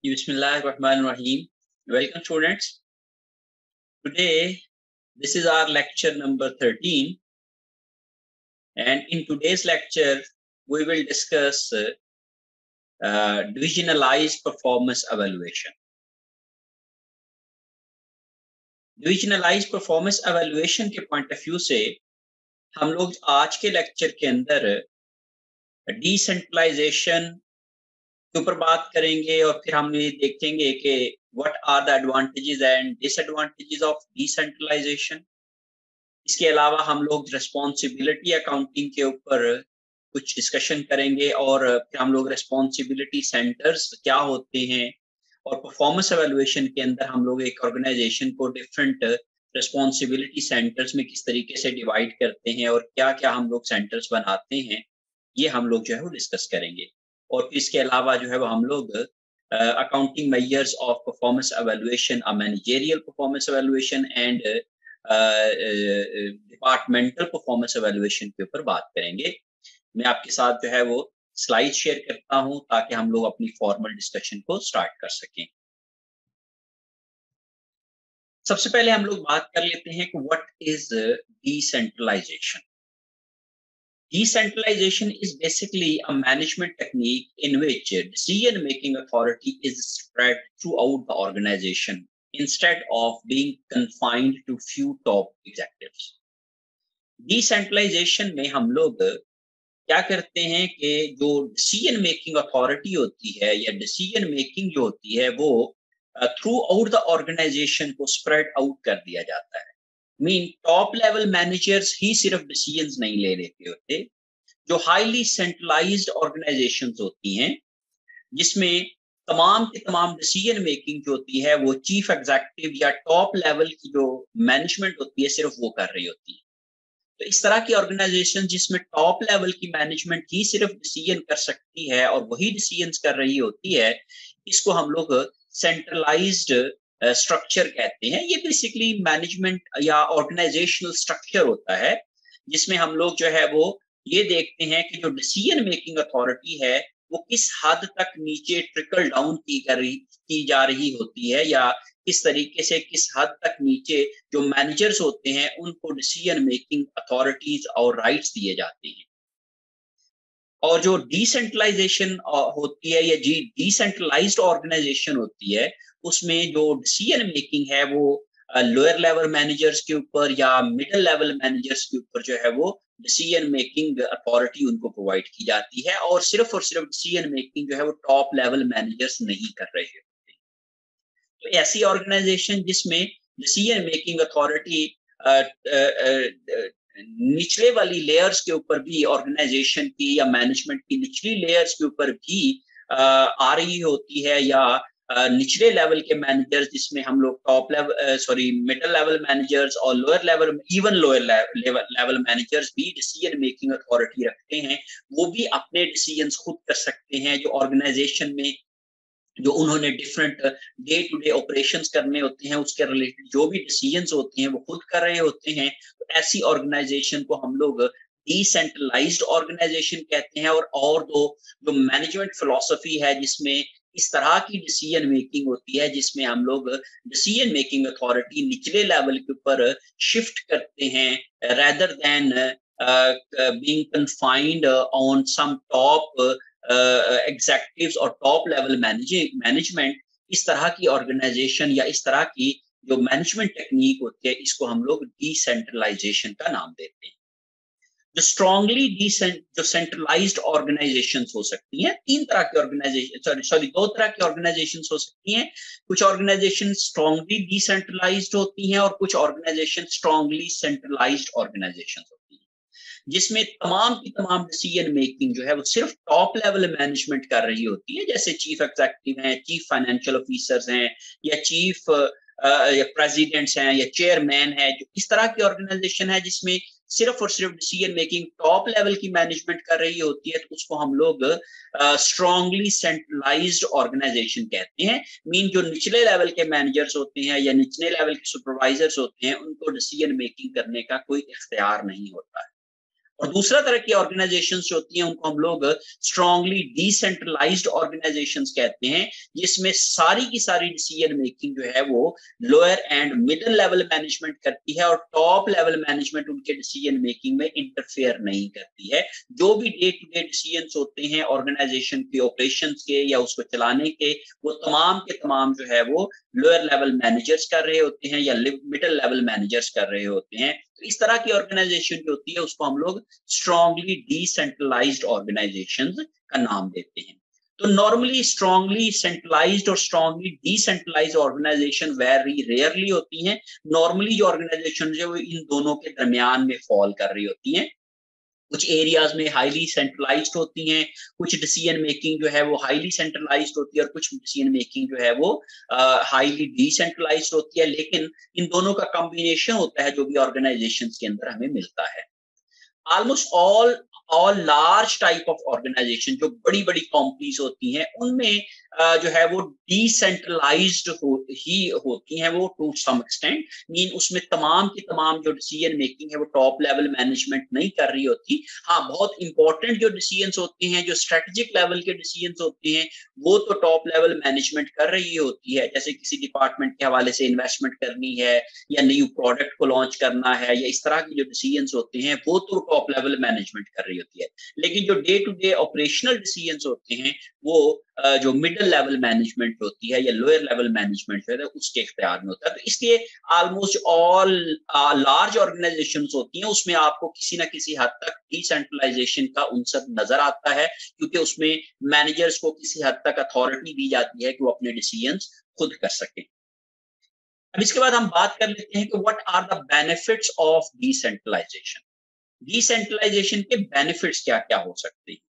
Bismillahirrahmanirrahim. Welcome students. Today this is our lecture number 13 and in today's lecture we will discuss divisionalized performance evaluation. Divisionalized performance evaluation के point of view से हम लोग आज के lecture के अंदर decentralization के ऊपर बात करेंगे और फिर हम ये देखेंगे कि what are the advantages and disadvantages of decentralization. इसके अलावा हम लोग रिस्पॉन्सिबिलिटी अकाउंटिंग के ऊपर कुछ डिस्कशन करेंगे और फिर हम लोग रिस्पॉन्सिबिलिटी सेंटर्स क्या होते हैं और परफॉर्मेंस एवेल्युएशन के अंदर हम लोग एक ऑर्गेनाइजेशन को डिफरेंट रिस्पॉन्सिबिलिटी सेंटर्स में किस तरीके से डिवाइड करते हैं और क्या क्या हम लोग सेंटर्स बनाते हैं, ये हम लोग जो है वो डिस्कस करेंगे. और फिर इसके अलावा जो है वो हम लोग accounting measures of performance evaluation, managerial performance evaluation and departmental performance evaluation के ऊपर बात करेंगे. मैं आपके साथ जो है वो स्लाइड शेयर करता हूं ताकि हम लोग अपनी फॉर्मल डिस्कशन को स्टार्ट कर सकें. सबसे पहले हम लोग बात कर लेते हैं कि what is decentralization. Decentralization is basically a management technique in which decision-making authority is spread throughout the organization instead of being confined to few top executives. Decentralization में हम लोग क्या करते हैं कि जो decision making authority होती है या decision making जो होती है वो throughout the organization को spread out कर दिया जाता है. टॉप लेवल मैनेजर्स ही सिर्फ डिसीजंस नहीं ले लेते होते. जो हाईली सेंट्रलाइज्ड ऑर्गेनाइजेशंस होती हैं जिसमें तमाम की तमाम डिसीजन मेकिंग जो होती है वो चीफ एग्जीक्यूटिव या टॉप लेवल की जो मैनेजमेंट होती है सिर्फ वो कर रही होती है. तो इस तरह की ऑर्गेनाइजेशन जिसमें टॉप लेवल की मैनेजमेंट ही सिर्फ डिसीजन कर सकती है और वही डिसीजंस कर रही होती है, इसको हम लोग सेंट्रलाइज्ड स्ट्रक्चर कहते हैं. ये बेसिकली मैनेजमेंट या ऑर्गेनाइजेशनल स्ट्रक्चर होता है जिसमें हम लोग जो है वो ये देखते हैं कि जो डिसीजन मेकिंग अथॉरिटी है वो किस हद तक नीचे ट्रिकल डाउन की जा रही होती है या किस तरीके से किस हद तक नीचे जो मैनेजर्स होते हैं उनको डिसीजन मेकिंग अथॉरिटीज और राइट्स दिए जाते हैं. और जो डिसेंट्रलाइजेशन होती है या डिसेंट्रलाइज्ड ऑर्गेनाइजेशन होती है उसमें जो डिसीजन मेकिंग है वो लोअर लेवल मैनेजर्स के ऊपर या मिडिल लेवल मैनेजर्स के ऊपर जो है वो डिसीजन मेकिंग अथॉरिटी उनको प्रोवाइड की जाती है और सिर्फ डिसीजन मेकिंग जो है वो टॉप लेवल मैनेजर्स नहीं कर रहे होते. तो ऐसी ऑर्गेनाइजेशन जिसमें डिसीजन मेकिंग अथॉरिटी निचले वाली लेयर्स के ऊपर भी ऑर्गेनाइजेशन की या मैनेजमेंट की निचली लेयर्स के ऊपर भी आ रही होती है या निचले लेवल के मैनेजर्स जिसमें हम लोग top level middle level managers और lower level even lower level managers भी डिसीजन मेकिंग अथॉरिटी रखते हैं. वो भी अपने डिसीजंस खुद कर सकते हैं. जो ऑर्गेनाइजेशन में जो उन्होंने different day to day operations करने होते हैं उसके रिलेटेड जो भी डिसीजंस होते हैं वो खुद कर रहे होते हैं. तो ऐसी ऑर्गेनाइजेशन को हम लोग डिसेंट्रलाइज्ड ऑर्गेनाइजेशन कहते हैं. और जो मैनेजमेंट फिलॉसफी है जिसमें इस तरह की डिसीजन मेकिंग होती है जिसमें हम लोग डिसीजन मेकिंग अथॉरिटी निचले लेवल के ऊपर शिफ्ट करते हैं rather than being confined on some top executives और टॉप लेवल मैनेजमेंट. इस तरह की ऑर्गेनाइजेशन या इस तरह की जो मैनेजमेंट टेक्निक होती है इसको हम लोग डिसेंट्रलाइजेशन का नाम देते हैं. जो स्ट्रांगली जो सेंट्रलाइज्ड ऑर्गेनाइजेशंस हो सकती हैं, तीन तरह की ऑर्गेनाइजेशन दो तरह की ऑर्गेनाइजेशंस हो सकती हैं. कुछ ऑर्गेनाइजेशन स्ट्रांगली डिसेंट्रलाइज्ड होती हैं और कुछ ऑर्गेनाइजेशन स्ट्रांगली सेंट्रलाइज्ड ऑर्गेनाइजेशंस होती हैं जिसमें तमाम की तमाम डिसीजन मेकिंग जो है वो सिर्फ टॉप लेवल मैनेजमेंट कर रही होती है. जैसे चीफ एग्जीक्यूटिव हैं, चीफ फाइनेंशियल ऑफिसर्स हैं या चीफ या प्रेसिडेंट्स हैं या चेयरमैन है. जो इस तरह की ऑर्गेनाइजेशन है जिसमें सिर्फ डिसीजन मेकिंग टॉप लेवल की मैनेजमेंट कर रही होती है तो उसको हम लोग स्ट्रांगली सेंट्रलाइज्ड ऑर्गेनाइजेशन कहते हैं. जो निचले लेवल के मैनेजर्स होते हैं या निचले लेवल के सुपरवाइजर्स होते हैं उनको डिसीजन मेकिंग करने का कोई इख्तियार नहीं होता है. और दूसरा तरह की ऑर्गेनाइजेशंस जो होती हैं उनको हम लोग स्ट्रांगली डिसेंट्रलाइज्ड ऑर्गेनाइजेशंस कहते हैं, जिसमें सारी की सारी डिसीजन मेकिंग जो है वो lower and middle level management करती है और टॉप लेवल मैनेजमेंट उनके डिसीजन मेकिंग में इंटरफेयर नहीं करती है। जो भी डे टू डे डिसीजंस होते हैं ऑर्गेनाइजेशन के ऑपरेशंस के या उसको चलाने के, वो तमाम के तमाम जो है वो लोअर लेवल मैनेजर्स कर रहे होते हैं या मिडिल लेवल मैनेजर्स कर रहे होते हैं। तो इस तरह की ऑर्गेनाइजेशन जो होती है उसको हम लोग स्ट्रांगली डिसेंट्रलाइज्ड ऑर्गेनाइजेशंस का नाम देते हैं। तो नॉर्मली स्ट्रांगली सेंट्रलाइज्ड और strongly decentralized organization very rarely होती हैं। नॉर्मली जो ऑर्गेनाइजेशन है वो इन दोनों के दरमियान में फॉल कर रही होती हैं। कुछ एरियाज में हाईली सेंट्रलाइज्ड होती हैं, कुछ डिसीजन मेकिंग जो है वो हाईली सेंट्रलाइज्ड होती है और कुछ डिसीजन मेकिंग जो है वो हाईली डिसेंट्रलाइज्ड होती है, लेकिन इन दोनों का कॉम्बिनेशन होता है जो भी ऑर्गेनाइजेशंस के अंदर हमें मिलता है। Almost all large type of organization जो बड़ी बड़ी कंपनीज होती हैं उनमें जो है वो डिसेंट्रलाइज्ड ही होती हैं वो टू सम एक्सटेंट। मीन उसमें तमाम की तमाम जो डिसीजन मेकिंग है वो टॉप लेवल मैनेजमेंट नहीं कर रही होती। हाँ, बहुत इंपॉर्टेंट जो डिसीजंस होते हैं, जो स्ट्रेटेजिक लेवल के डिसीजंस होते हैं, वो तो टॉप लेवल मैनेजमेंट कर रही होती है। जैसे किसी डिपार्टमेंट के हवाले से इन्वेस्टमेंट करनी है या न्यू प्रोडक्ट को लॉन्च करना है या इस तरह की जो डिसीजंस होते हैं वो तो टॉप लेवल मैनेजमेंट कर रही होती है। लेकिन जो day to day operational decisions होते हैं वो जो मिडिल लेवल मैनेजमेंट होती है या लोअर लेवल मैनेजमेंट जो है उसके इख्तियार में होता है। तो इसलिए ऑलमोस्ट ऑल लार्ज ऑर्गेनाइजेशंस होती हैं उसमें आपको किसी ना किसी हद तक डिसेंट्रलाइजेशन का उनसर नजर आता है, क्योंकि उसमें मैनेजर्स को किसी हद तक अथॉरिटी दी जाती है कि वो अपने डिसीजंस खुद कर सकें। अब इसके बाद हम बात कर लेते हैं कि what are the benefits of decentralization. Decentralization के बेनिफिट्स क्या-क्या हो सकते हैं।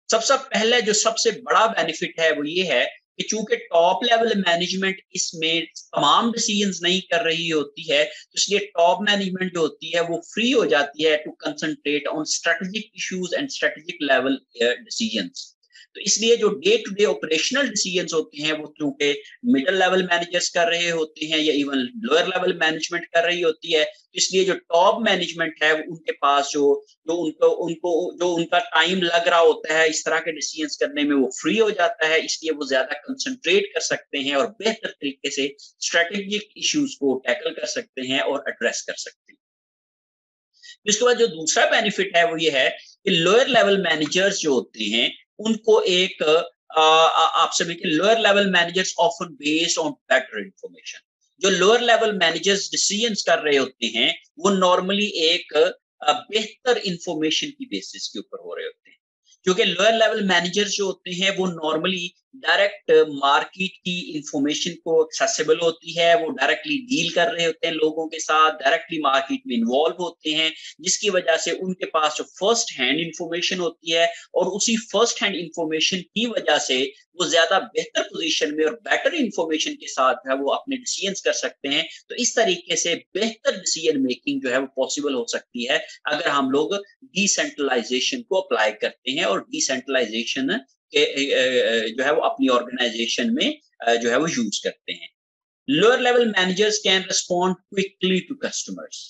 सबसे पहले जो सबसे बड़ा बेनिफिट है वो ये है कि चूंकि टॉप लेवल मैनेजमेंट इसमें तमाम डिसीजंस नहीं कर रही होती है, तो इसलिए टॉप मैनेजमेंट जो होती है वो फ्री हो जाती है to concentrate on strategic issues and strategic level decisions. तो इसलिए जो day to day operational decisions होते हैं वो क्योंकि मिडिल लेवल मैनेजर्स कर रहे होते हैं या इवन लोअर लेवल मैनेजमेंट कर रही होती है, तो इसलिए जो टॉप मैनेजमेंट है उनके पास जो जो उनको उनको जो उनका टाइम लग रहा होता है इस तरह के डिसीजंस करने में वो फ्री हो जाता है। इसलिए वो ज्यादा कंसंट्रेट कर सकते हैं और बेहतर तरीके से स्ट्रेटेजिक इश्यूज को टैकल कर सकते हैं और एड्रेस कर सकते हैं। इसके बाद जो दूसरा बेनिफिट है वो ये है कि लोअर लेवल मैनेजर्स जो होते हैं उनको एक आप सभी के lower level managers often based on better information. जो लोअर लेवल मैनेजर्स डिसीजंस कर रहे होते हैं वो नॉर्मली एक बेहतर इंफॉर्मेशन की बेसिस के ऊपर हो रहे होते हैं, क्योंकि लोअर लेवल मैनेजर्स जो होते हैं वो नॉर्मली डायरेक्ट मार्केट की इंफॉर्मेशन को एक्सेसिबल होती है, वो डायरेक्टली डील कर रहे होते हैं लोगों के साथ, डायरेक्टली मार्केट में इन्वॉल्व होते हैं, जिसकी वजह से उनके पास जो फर्स्ट हैंड इंफॉर्मेशन होती है और उसी फर्स्ट हैंड इंफॉर्मेशन की वजह से वो ज्यादा बेहतर पोजीशन में और बेटर इंफॉर्मेशन के साथ है वो अपने डिसीजंस कर सकते हैं। तो इस तरीके से बेहतर डिसीजन मेकिंग जो है वो पॉसिबल हो सकती है अगर हम लोग डिसेंट्रलाइजेशन को अप्लाई करते हैं और डिसेंट्रलाइजेशन के जो है वो अपनी ऑर्गेनाइजेशन में जो है वो यूज करते हैं। Lower level managers can respond quickly to customers,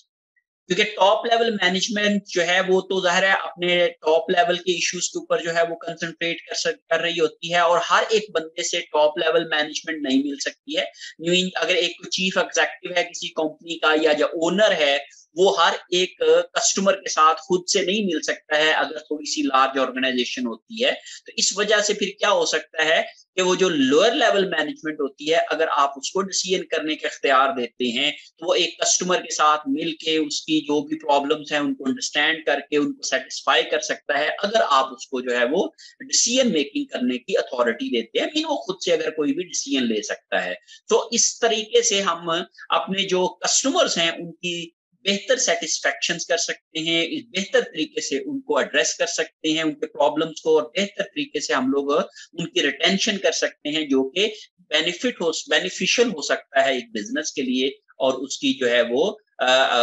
क्योंकि टॉप लेवल मैनेजमेंट जो है वो तो जाहिर है अपने टॉप लेवल के इश्यूज के ऊपर जो है वो कंसंट्रेट कर रही होती है और हर एक बंदे से टॉप लेवल मैनेजमेंट नहीं मिल सकती है। मीन अगर एक चीफ एग्जीक्यूटिव है किसी कंपनी का या जो ओनर है वो हर एक कस्टमर के साथ खुद से नहीं मिल सकता है अगर थोड़ी सी लार्ज ऑर्गेनाइजेशन होती है। तो इस वजह से फिर क्या हो सकता है कि वो जो लोअर लेवल मैनेजमेंट होती है अगर आप उसको डिसीजन करने का इख्तियार देते हैं तो वो एक कस्टमर के साथ मिलके उसकी जो भी प्रॉब्लम्स हैं उनको अंडरस्टैंड करके उनको सेटिस्फाई कर सकता है अगर आप उसको जो है वो डिसीजन मेकिंग करने की अथॉरिटी देते हैं। मीन वो खुद से अगर कोई भी डिसीजन ले सकता है। तो इस तरीके से हम अपने जो कस्टमर्स हैं उनकी बेहतर सेटिस्फैक्शन कर सकते हैं, बेहतर तरीके से उनको एड्रेस कर सकते हैं उनके प्रॉब्लम्स को और बेहतर तरीके से हम लोग उनकी रिटेंशन कर सकते हैं जो कि बेनिफिशियल हो सकता है एक बिजनेस के लिए और उसकी जो है वो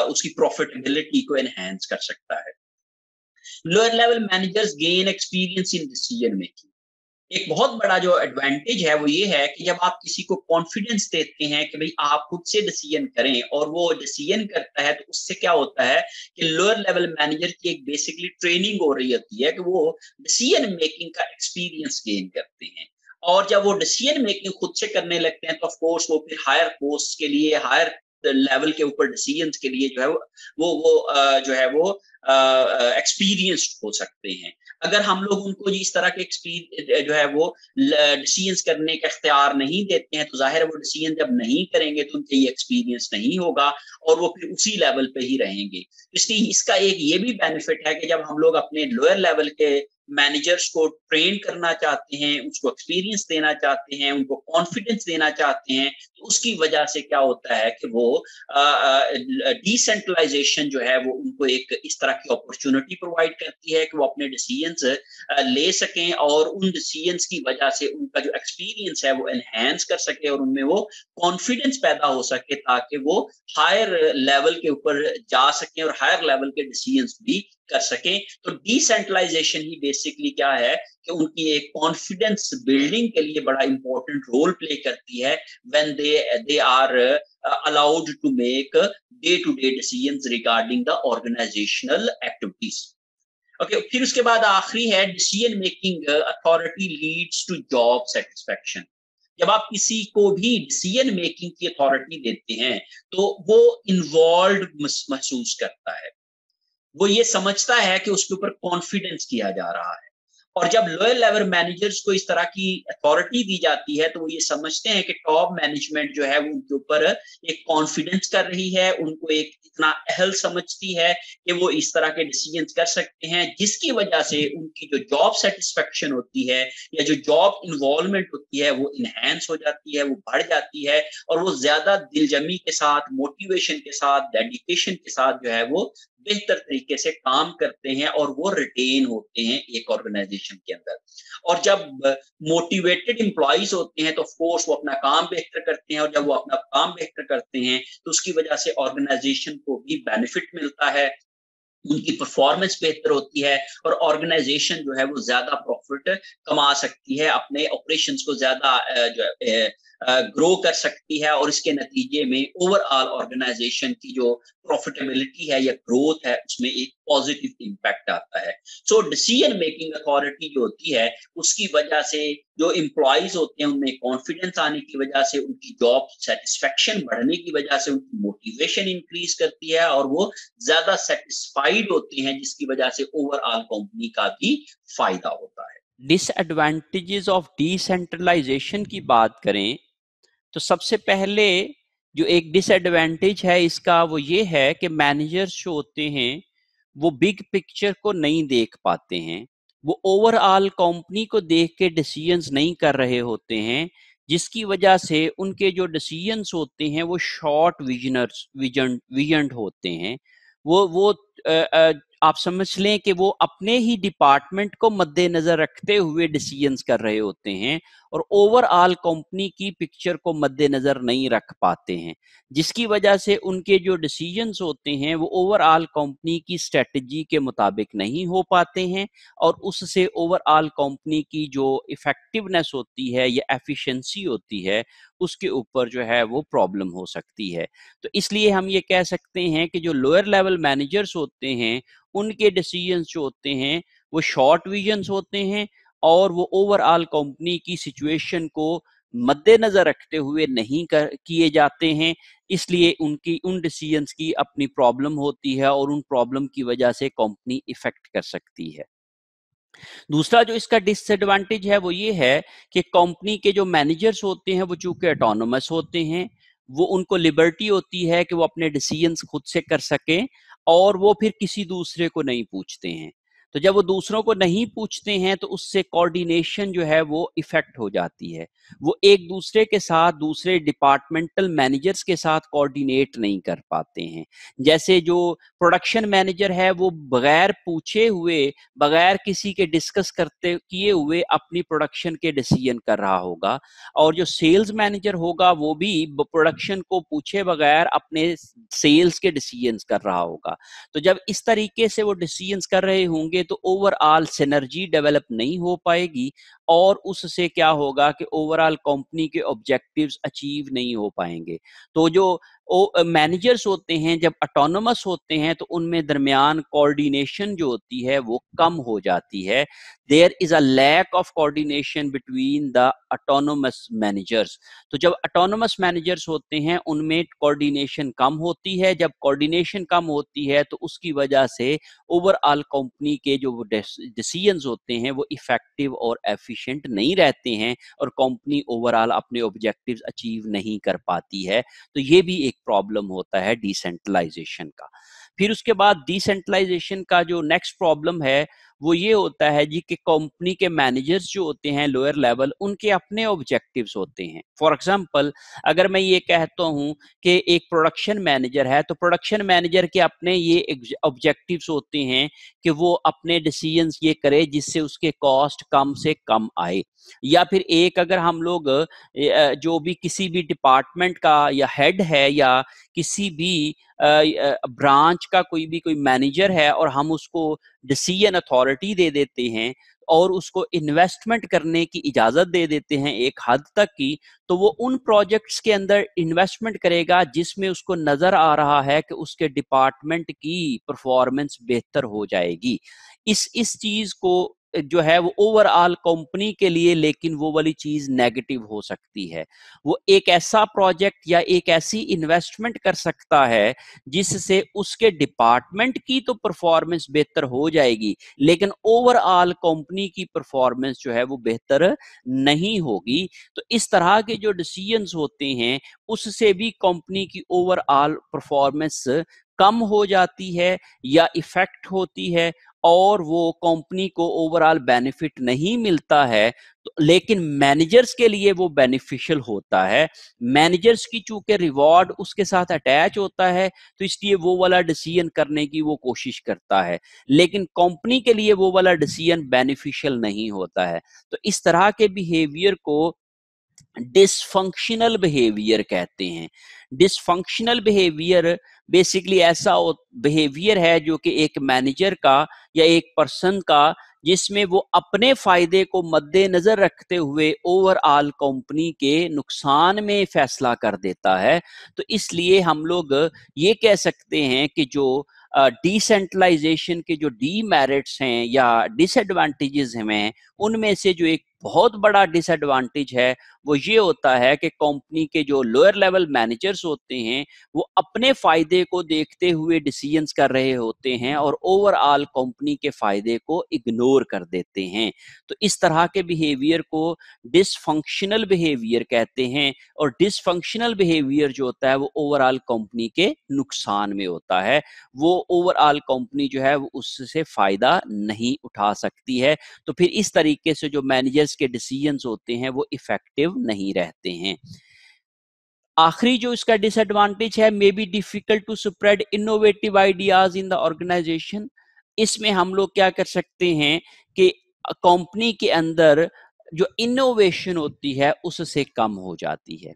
उसकी प्रॉफिटेबिलिटी को एनहांस कर सकता है। Lower level managers gain experience in decision making. एक बहुत बड़ा जो एडवांटेज है वो ये है कि जब आप किसी को कॉन्फिडेंस देते हैं कि भाई आप खुद से डिसीजन करें और वो डिसीजन करता है, तो उससे क्या होता है कि लोअर लेवल मैनेजर की एक बेसिकली ट्रेनिंग हो रही होती है कि वो डिसीजन मेकिंग का एक्सपीरियंस गेन करते हैं। और जब वो डिसीजन मेकिंग खुद से करने लगते हैं तो ऑफ कोर्स वो फिर हायर पोस्ट के लिए, हायर लेवल के ऊपर डिसीजन के लिए जो है जो है वो एक्सपीरियंस्ड हो सकते हैं। अगर हम लोग उनको इस तरह के जो है वो डिसीजंस करने का इख्तियार नहीं देते हैं, तो जाहिर है वो डिसीजन जब नहीं करेंगे तो उनके ये एक्सपीरियंस नहीं होगा और वो फिर उसी लेवल पे ही रहेंगे। इसलिए इसका एक ये भी बेनिफिट है कि जब हम लोग अपने लोअर लेवल के मैनेजर्स को ट्रेन करना चाहते हैं, उसको एक्सपीरियंस देना चाहते हैं, उनको कॉन्फिडेंस देना चाहते हैं, तो उसकी वजह से क्या होता है कि वो डिसेंट्रलाइजेशन जो है वो उनको एक इस तरह की अपॉर्चुनिटी प्रोवाइड करती है कि वो अपने डिसीजंस ले सकें और उन डिसीजंस की वजह से उनका जो एक्सपीरियंस है वो एनहांस कर सके और उनमें वो कॉन्फिडेंस पैदा हो सके, ताकि वो हायर लेवल के ऊपर जा सकें और हायर लेवल के डिसीजंस भी कर सकें। तो डिसेंट्रलाइजेशन ही बेसिकली क्या है कि उनकी एक कॉन्फिडेंस बिल्डिंग के लिए बड़ा इंपॉर्टेंट रोल प्ले करती है when they are allowed to make day-to-day decisions regarding the organizational activities. Okay, फिर उसके बाद आखिरी है decision making authority leads to job satisfaction. जब आप किसी को भी डिसीजन मेकिंग की अथॉरिटी देते हैं तो वो इन्वॉल्व महसूस करता है, वो ये समझता है कि उसके ऊपर कॉन्फिडेंस किया जा रहा है। और जब लोअर लेवल मैनेजर्स को इस तरह की अथॉरिटी दी जाती है तो वो ये समझते हैं कि टॉप मैनेजमेंट जो है वो उनके ऊपर एक कॉन्फिडेंस कर रही है, उनको एक इतना अहल समझती है कि वो इस तरह के डिसीजंस कर सकते हैं, जिसकी वजह से उनकी जो जॉब सेटिस्फेक्शन होती है या जो जॉब इन्वॉल्वमेंट होती है वो इनहेंस हो जाती है, वो बढ़ जाती है और वो ज्यादा दिलजमी के साथ, मोटिवेशन के साथ, डेडिकेशन के साथ जो है वो बेहतर तरीके से काम करते हैं और वो रिटेन होते हैं एक ऑर्गेनाइजेशन के अंदर। और जब मोटिवेटेड एम्प्लॉइज होते हैं तो ऑफ कोर्स वो अपना काम बेहतर करते हैं और जब वो अपना काम बेहतर करते हैं तो उसकी वजह से ऑर्गेनाइजेशन को भी बेनिफिट मिलता है, उनकी परफॉर्मेंस बेहतर होती है और ऑर्गेनाइजेशन जो है वो ज्यादा प्रॉफिट कमा सकती है, अपने ऑपरेशंस को ज्यादा ग्रो कर सकती है और इसके नतीजे में ओवरऑल ऑर्गेनाइजेशन की जो प्रॉफिटेबिलिटी है या ग्रोथ है उसमें एक पॉजिटिव इम्पैक्ट आता है। सो डिसीजन मेकिंग अथॉरिटी जो होती है उसकी वजह से जो एम्प्लॉइज होते हैं उनमें कॉन्फिडेंस आने की वजह से, उनकी जॉब सेटिस्फेक्शन बढ़ने की वजह से उनकी मोटिवेशन इंक्रीज करती है और वो ज्यादा सेटिस्फाइड होते हैं, जिसकी वजह से ओवरऑल कंपनी का भी फायदा होता है। डिसएडवांटेजेस ऑफ डिसेंट्रलाइजेशन की बात करें तो सबसे पहले जो एक डिसएडवांटेज है इसका वो ये है कि मैनेजर्स जो होते हैं वो बिग पिक्चर को नहीं देख पाते हैं, वो ओवरऑल कंपनी को देख के डिसीजंस नहीं कर रहे होते हैं, जिसकी वजह से उनके जो डिसीजंस होते हैं वो शॉर्ट विजनर्स विजन होते हैं। वो अ, अ, आप समझ लें कि वो अपने ही डिपार्टमेंट को मद्देनजर रखते हुए डिसीजंस कर रहे होते हैं और ओवरऑल कंपनी की पिक्चर को मद्देनजर नहीं रख पाते हैं, जिसकी वजह से उनके जो डिसीजंस होते हैं वो ओवरऑल कंपनी की स्ट्रेटजी के मुताबिक नहीं हो पाते हैं और उससे ओवरऑल कंपनी की जो इफेक्टिवनेस होती है या एफिशिएंसी होती है उसके ऊपर जो है वो प्रॉब्लम हो सकती है। तो इसलिए हम ये कह सकते हैं कि जो लोअर लेवल मैनेजर्स होते हैं उनके डिसीजंस जो होते हैं वो शॉर्ट विजन्स होते हैं और वो ओवरऑल कंपनी की सिचुएशन को मद्देनजर रखते हुए नहीं किए जाते हैं, इसलिए उनकी उन डिसीजंस की अपनी प्रॉब्लम होती है और उन प्रॉब्लम की वजह से कंपनी इफेक्ट कर सकती है। दूसरा जो इसका डिसएडवांटेज है वो ये है कि कंपनी के जो मैनेजर्स होते हैं वो चूंकि ऑटोनोमस होते हैं, वो उनको लिबर्टी होती है कि वो अपने डिसीजंस खुद से कर सकें और वो फिर किसी दूसरे को नहीं पूछते हैं। तो जब वो दूसरों को नहीं पूछते हैं तो उससे कोऑर्डिनेशन जो है वो इफेक्ट हो जाती है, वो एक दूसरे के साथ दूसरे डिपार्टमेंटल मैनेजर्स के साथ कोऑर्डिनेट नहीं कर पाते हैं। जैसे जो प्रोडक्शन मैनेजर है वो बगैर पूछे हुए, बगैर किसी के डिस्कस करते किए हुए अपनी प्रोडक्शन के डिसीजन कर रहा होगा और जो सेल्स मैनेजर होगा वो भी प्रोडक्शन को पूछे बगैर अपने सेल्स के डिसीजंस कर रहा होगा। तो जब इस तरीके से वो डिसीजंस कर रहे होंगे तो ओवरऑल सिनर्जी डेवलप नहीं हो पाएगी और उससे क्या होगा कि ओवरऑल कंपनी के ऑब्जेक्टिव्स अचीव नहीं हो पाएंगे। तो जो मैनेजर्स होते हैं जब ऑटोनोमस होते हैं तो उनमें दरमियान कोऑर्डिनेशन जो होती है वो कम हो जाती है। There is a lack of coordination between the autonomous managers. तो जब ऑटोनोमस मैनेजर्स होते हैं उनमें कोऑर्डिनेशन कम होती है। जब कोऑर्डिनेशन कम होती है तो उसकी वजह से ओवरऑल कंपनी के जो डिसीजंस होते हैं वो इफेक्टिव और एफिशिएंट नहीं रहते हैं और कंपनी ओवरऑल अपने ऑब्जेक्टिव्स अचीव नहीं कर पाती है। तो ये भी एक प्रॉब्लम होता है डिसेंट्रलाइजेशन का। फिर उसके बाद डिसेंट्रलाइजेशन का जो नेक्स्ट प्रॉब्लम है वो ये होता है जी कि कंपनी के मैनेजर्स जो होते हैं लोअर लेवल उनके अपने ऑब्जेक्टिव्स होते हैं। फॉर एग्जांपल अगर मैं ये कहता हूं कि एक प्रोडक्शन मैनेजर है तो प्रोडक्शन मैनेजर के अपने ये ऑब्जेक्टिव्स होते हैं कि वो अपने डिसीजंस ये करे जिससे उसके कॉस्ट कम से कम आए। या फिर एक अगर हम लोग जो भी किसी भी डिपार्टमेंट का या हेड है या किसी भी ब्रांच का कोई मैनेजर है और हम उसको डिसीजन अथॉरिटी दे देते हैं और उसको इन्वेस्टमेंट करने की इजाजत दे देते हैं एक हद तक की, तो वो उन प्रोजेक्ट्स के अंदर इन्वेस्टमेंट करेगा जिसमें उसको नजर आ रहा है कि उसके डिपार्टमेंट की परफॉर्मेंस बेहतर हो जाएगी। इस चीज को जो है वो ओवरऑल कंपनी के लिए लेकिन वो वाली चीज नेगेटिव हो सकती है। वो एक ऐसा प्रोजेक्ट या एक ऐसी इन्वेस्टमेंट कर सकता है जिससे उसके डिपार्टमेंट की तो परफॉर्मेंस बेहतर हो जाएगी लेकिन ओवरऑल कंपनी की परफॉर्मेंस जो है वो बेहतर नहीं होगी। तो इस तरह के जो डिसीजंस होते हैं उससे भी कंपनी की ओवरऑल परफॉर्मेंस कम हो जाती है या इफेक्ट होती है और वो कंपनी को ओवरऑल बेनिफिट नहीं मिलता है। तो लेकिन मैनेजर्स के लिए वो बेनिफिशियल होता है। मैनेजर्स की चूंकि रिवॉर्ड उसके साथ अटैच होता है तो इसलिए वो वाला डिसीजन करने की वो कोशिश करता है, लेकिन कंपनी के लिए वो वाला डिसीजन बेनिफिशियल नहीं होता है। तो इस तरह के बिहेवियर को डिसफंक्शनल बिहेवियर कहते हैं। डिसफंक्शनल बिहेवियर बेसिकली ऐसा बिहेवियर है जो कि एक मैनेजर का या एक पर्सन का जिसमें वो अपने फायदे को मद्देनजर रखते हुए ओवरऑल कंपनी के नुकसान में फैसला कर देता है। तो इसलिए हम लोग ये कह सकते हैं कि जो डिसेंट्रलाइजेशन के जो डीमेरिट्स हैं या डिसएडवांटेजेस हैं उनमें से जो एक बहुत बड़ा डिसएडवांटेज है वो ये होता है कि कंपनी के जो लोअर लेवल मैनेजर्स होते हैं वो अपने फायदे को देखते हुए डिसीजंस कर रहे होते हैं और ओवरऑल कंपनी के फायदे को इग्नोर कर देते हैं। तो इस तरह के बिहेवियर को डिसफंक्शनल बिहेवियर कहते हैं और डिसफंक्शनल बिहेवियर जो होता है वो ओवरऑल कंपनी के नुकसान में होता है। वो ओवरऑल कंपनी जो है वो उससे फायदा नहीं उठा सकती है। तो फिर इस तरीके से जो मैनेजर्स के डिसीजंस होते हैं वो इफेक्टिव नहीं रहते हैं। आखिरी जो इसका डिसएडवांटेज है, may be difficult to spread innovative ideas in the organization. इसमें हम लोग क्या कर सकते हैं कि कंपनी के अंदर जो इनोवेशन होती है उससे कम हो जाती है।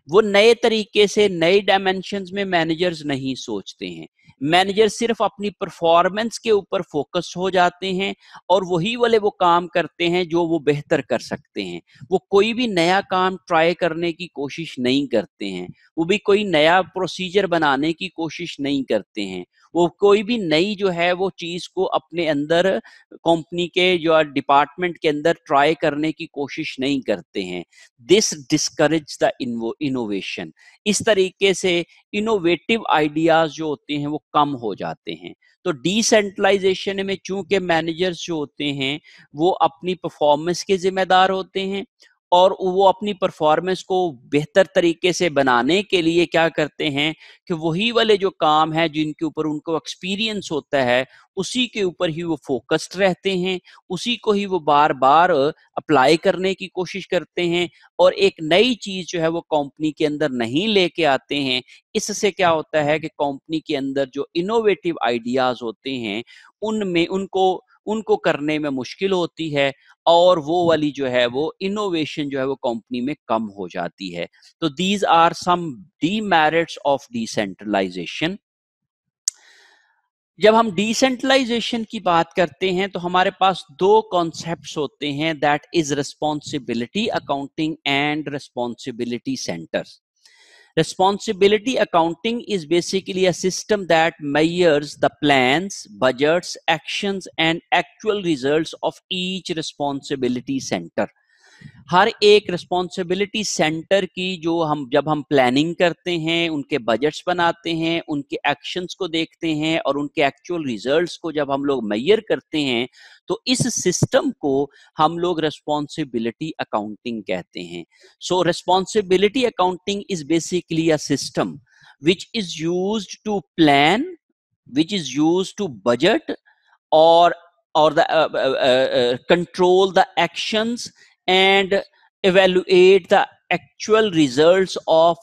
वो नए तरीके से नए डायमेंशंस में मैनेजर्स नहीं सोचते हैं। मैनेजर सिर्फ अपनी परफॉर्मेंस के ऊपर फोकस हो जाते हैं और वही वाले वो काम करते हैं जो वो बेहतर कर सकते हैं। वो कोई भी नया काम ट्राई करने की कोशिश नहीं करते हैं। वो भी कोई नया प्रोसीजर बनाने की कोशिश नहीं करते हैं। वो कोई भी नई जो है वो चीज को अपने अंदर कंपनी के जो डिपार्टमेंट के अंदर ट्राई करने की कोशिश नहीं करते हैं। This discourage the innovation. इस तरीके से इनोवेटिव आइडियाज जो होते हैं वो कम हो जाते हैं। तो डिसेंट्रलाइजेशन में चूंकि मैनेजर्स जो होते हैं वो अपनी परफॉर्मेंस के जिम्मेदार होते हैं और वो अपनी परफॉर्मेंस को बेहतर तरीके से बनाने के लिए क्या करते हैं कि वही वाले जो काम है जिनके ऊपर उनको एक्सपीरियंस होता है उसी के ऊपर ही वो फोकस्ड रहते हैं, उसी को ही वो बार बार अप्लाई करने की कोशिश करते हैं और एक नई चीज जो है वो कंपनी के अंदर नहीं लेके आते हैं। इससे क्या होता है कि कंपनी के अंदर जो इनोवेटिव आइडियाज होते हैं उनमें उनको उनको करने में मुश्किल होती है और वो वाली जो है वो इनोवेशन जो है वो कंपनी में कम हो जाती है। तो these are some demerits of decentralisation. जब हम डिसेंट्रलाइजेशन की बात करते हैं तो हमारे पास दो कॉन्सेप्ट्स होते हैं, that is responsibility accounting and responsibility centres. Responsibility accounting is basically a system that measures the plans, budgets, actions, and actual results of each responsibility center. हर एक रिस्पॉन्सिबिलिटी सेंटर की जो हम जब हम प्लानिंग करते हैं, उनके बजट्स बनाते हैं, उनके एक्शंस को देखते हैं और उनके एक्चुअल रिजल्ट्स को जब हम लोग मेजर करते हैं, तो इस सिस्टम को हम लोग रिस्पॉन्सिबिलिटी अकाउंटिंग कहते हैं. सो responsibility accounting is basically a system which is used to plan, which is used to budget, or or control the actions and evaluate the actual results of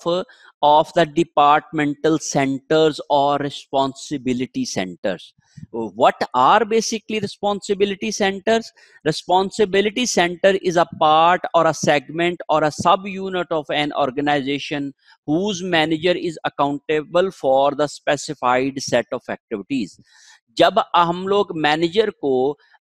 the departmental centers or responsibility centers. What are basically responsibility centers? Responsibility center is a part or a segment or a sub unit of an organization whose manager is accountable for the specified set of activities. जब हम लोग manager को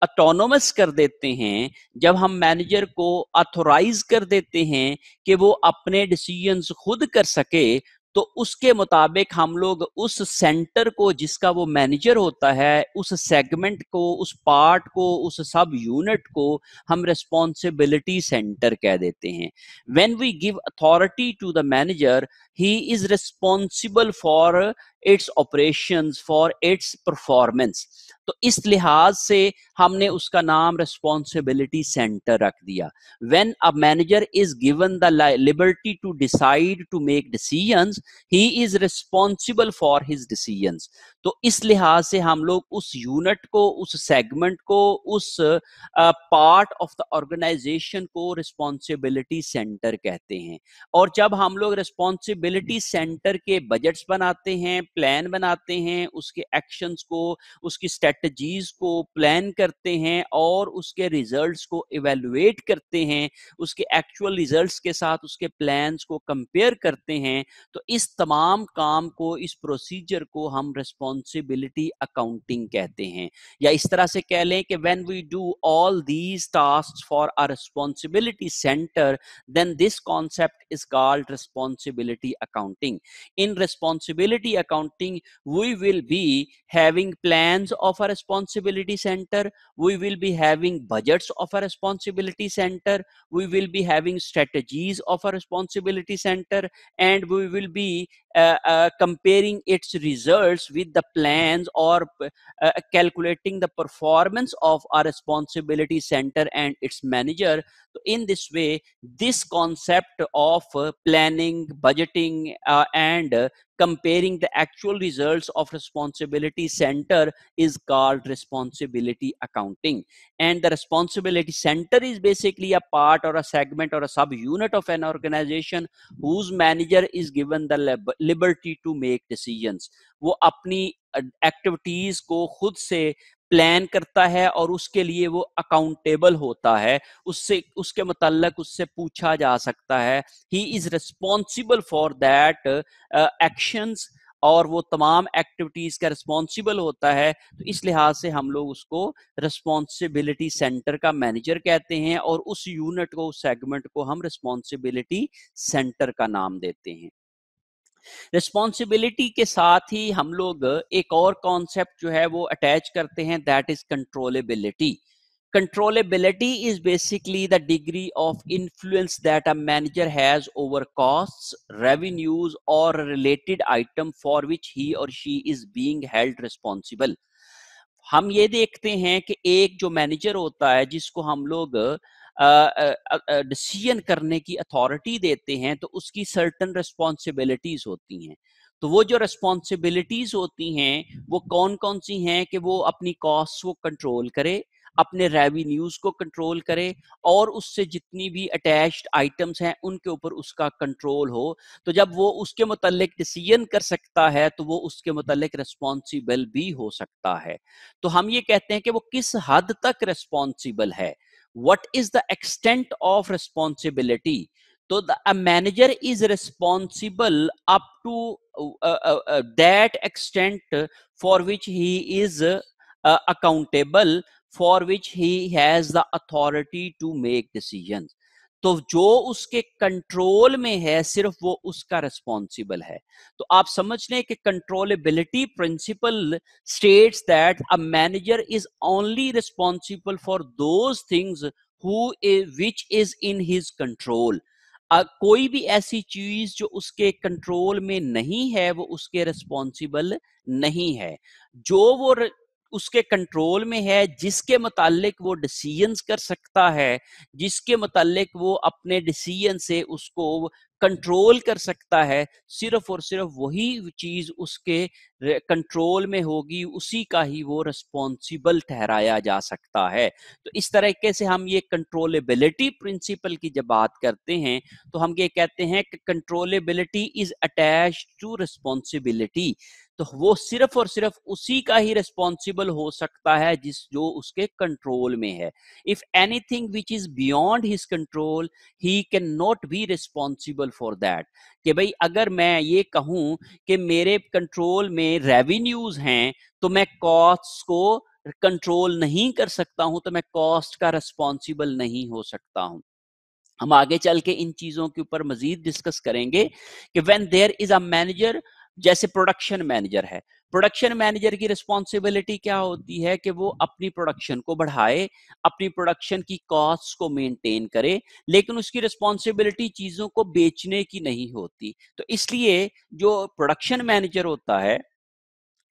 autonomous कर देते हैं, जब हम manager को ऑथोराइज कर देते हैं कि वो अपने डिसीजंस खुद कर सके, तो उसके मुताबिक हम लोग उस सेंटर को जिसका वो मैनेजर होता है, उस सेगमेंट को, उस पार्ट को, उस सब यूनिट को हम रिस्पॉन्सिबिलिटी सेंटर कह देते हैं. When we give authority to the manager, he is responsible for its operations, for its performance. तो इस लिहाज से हमने उसका नाम रिस्पॉन्सिबिलिटी सेंटर रख दिया. When a manager is given the liberty to decide to make decisions, he is responsible for his decisions. तो इस लिहाज से हम लोग उस यूनिट को, उस सेगमेंट को, उस पार्ट ऑफ द ऑर्गेनाइजेशन को रिस्पॉन्सिबिलिटी सेंटर कहते हैं. और जब हम लोग रिस्पॉन्सिबिलिटी सेंटर के बजट्स बनाते हैं, प्लान बनाते हैं, उसके एक्शंस को, उसकी स्ट्रेटजीज को प्लान करते हैं और उसके रिजल्ट्स को इवेलुएट करते हैं, उसके एक्चुअल रिजल्ट्स के साथ उसके प्लान्स को कंपेयर करते हैं, तो इस तमाम काम को, इस प्रोसीजर को हम रिस्पॉन्सिबिलिटी अकाउंटिंग कहते हैं. या इस तरह से कह लें कि when we do all these tasks for a responsibility centre, then this concept is called responsibility accounting. In responsibility accounting, we will be having plans of a responsibility center, we will be having budgets of a responsibility center, we will be having strategies of a responsibility center, and we will be comparing its results with the plans, or calculating the performance of a responsibility center and its manager. So in this way, this concept of planning, budgeting, and comparing the actual results of responsibility center is called responsibility accounting. And the responsibility center is basically a part or a segment or a sub unit of an organization whose manager is given the liberty to make decisions. वो अपनी activities को खुद से plan करता है और उसके लिए वो अकाउंटेबल होता है, उससे उसके मुतल्लक उससे पूछा जा सकता है. ही is responsible for that actions, और वो तमाम एक्टिविटीज का रिस्पॉन्सिबल होता है. तो इस लिहाज से हम लोग उसको रिस्पॉन्सिबिलिटी सेंटर का मैनेजर कहते हैं और उस यूनिट को, उस सेगमेंट को हम रिस्पॉन्सिबिलिटी सेंटर का नाम देते हैं. रिस्पॉन्सिबिलिटी के साथ ही हम लोग एक और कॉन्सेप्ट जो है वो अटैच करते हैं, that is controllability. Controllability is basically the degree of influence that a manager has over costs, revenues, or a related item for which he or she is being held responsible. हम ये देखते हैं कि एक जो manager होता है जिसको हम लोग डिसीजन करने की अथॉरिटी देते हैं, तो उसकी सर्टन रिस्पॉन्सिबिलिटीज होती हैं. तो वो जो रिस्पॉन्सिबिलिटीज होती हैं वो कौन कौन सी हैं कि वो अपनी कॉस्ट को कंट्रोल करे, अपने रेवेन्यूज को कंट्रोल करे, और उससे जितनी भी अटैच्ड आइटम्स हैं उनके ऊपर उसका कंट्रोल हो. तो जब वो उसके मुतालिक डिसीजन कर सकता है तो वो उसके मुतालिक रिस्पॉन्सिबल भी हो सकता है. तो हम ये कहते हैं कि वो किस हद तक रिस्पॉन्सिबल है, what is the extent of responsibility. तो a manager is responsible up to that extent for which he is accountable, for which he has the authority to make decisions. तो जो उसके कंट्रोल में है सिर्फ वो उसका रिस्पॉन्सिबल है। तो आप समझ लें कि controllability principal states that a manager is only responsible for those things which is in his control. कोई भी ऐसी चीज जो उसके कंट्रोल में नहीं है वो उसके रिस्पॉन्सिबल नहीं है। जो वो उसके कंट्रोल में है, जिसके मुतालिक वो डिसीजंस कर सकता है, जिसके मुतालिक वो अपने डिसीजन से उसको कंट्रोल कर सकता है, सिर्फ और सिर्फ वही चीज उसके कंट्रोल में होगी, उसी का ही वो रिस्पॉन्सिबल ठहराया जा सकता है। तो इस तरीके से हम ये कंट्रोलेबिलिटी प्रिंसिपल की जब बात करते हैं तो हम ये कहते हैं कि controllability is attached to responsibility. तो वो सिर्फ और सिर्फ उसी का ही रिस्पॉन्सिबल हो सकता है जिस जो उसके कंट्रोल में है। If anything which is beyond his control he can not be responsible for that. कि भाई अगर मैं ये कहूं कि मेरे कंट्रोल में रेवेन्यूज हैं तो मैं कॉस्ट को कंट्रोल नहीं कर सकता हूं, तो मैं कॉस्ट का रिस्पॉन्सिबल नहीं हो सकता हूं। हम आगे चल के इन चीजों के ऊपर मजीद डिस्कस करेंगे कि when there is a manager, जैसे प्रोडक्शन मैनेजर है, प्रोडक्शन मैनेजर की रिस्पॉन्सिबिलिटी क्या होती है कि वो अपनी प्रोडक्शन को बढ़ाए, अपनी प्रोडक्शन की कॉस्ट को मेंटेन करे, लेकिन उसकी रिस्पॉन्सिबिलिटी चीजों को बेचने की नहीं होती। तो इसलिए जो प्रोडक्शन मैनेजर होता है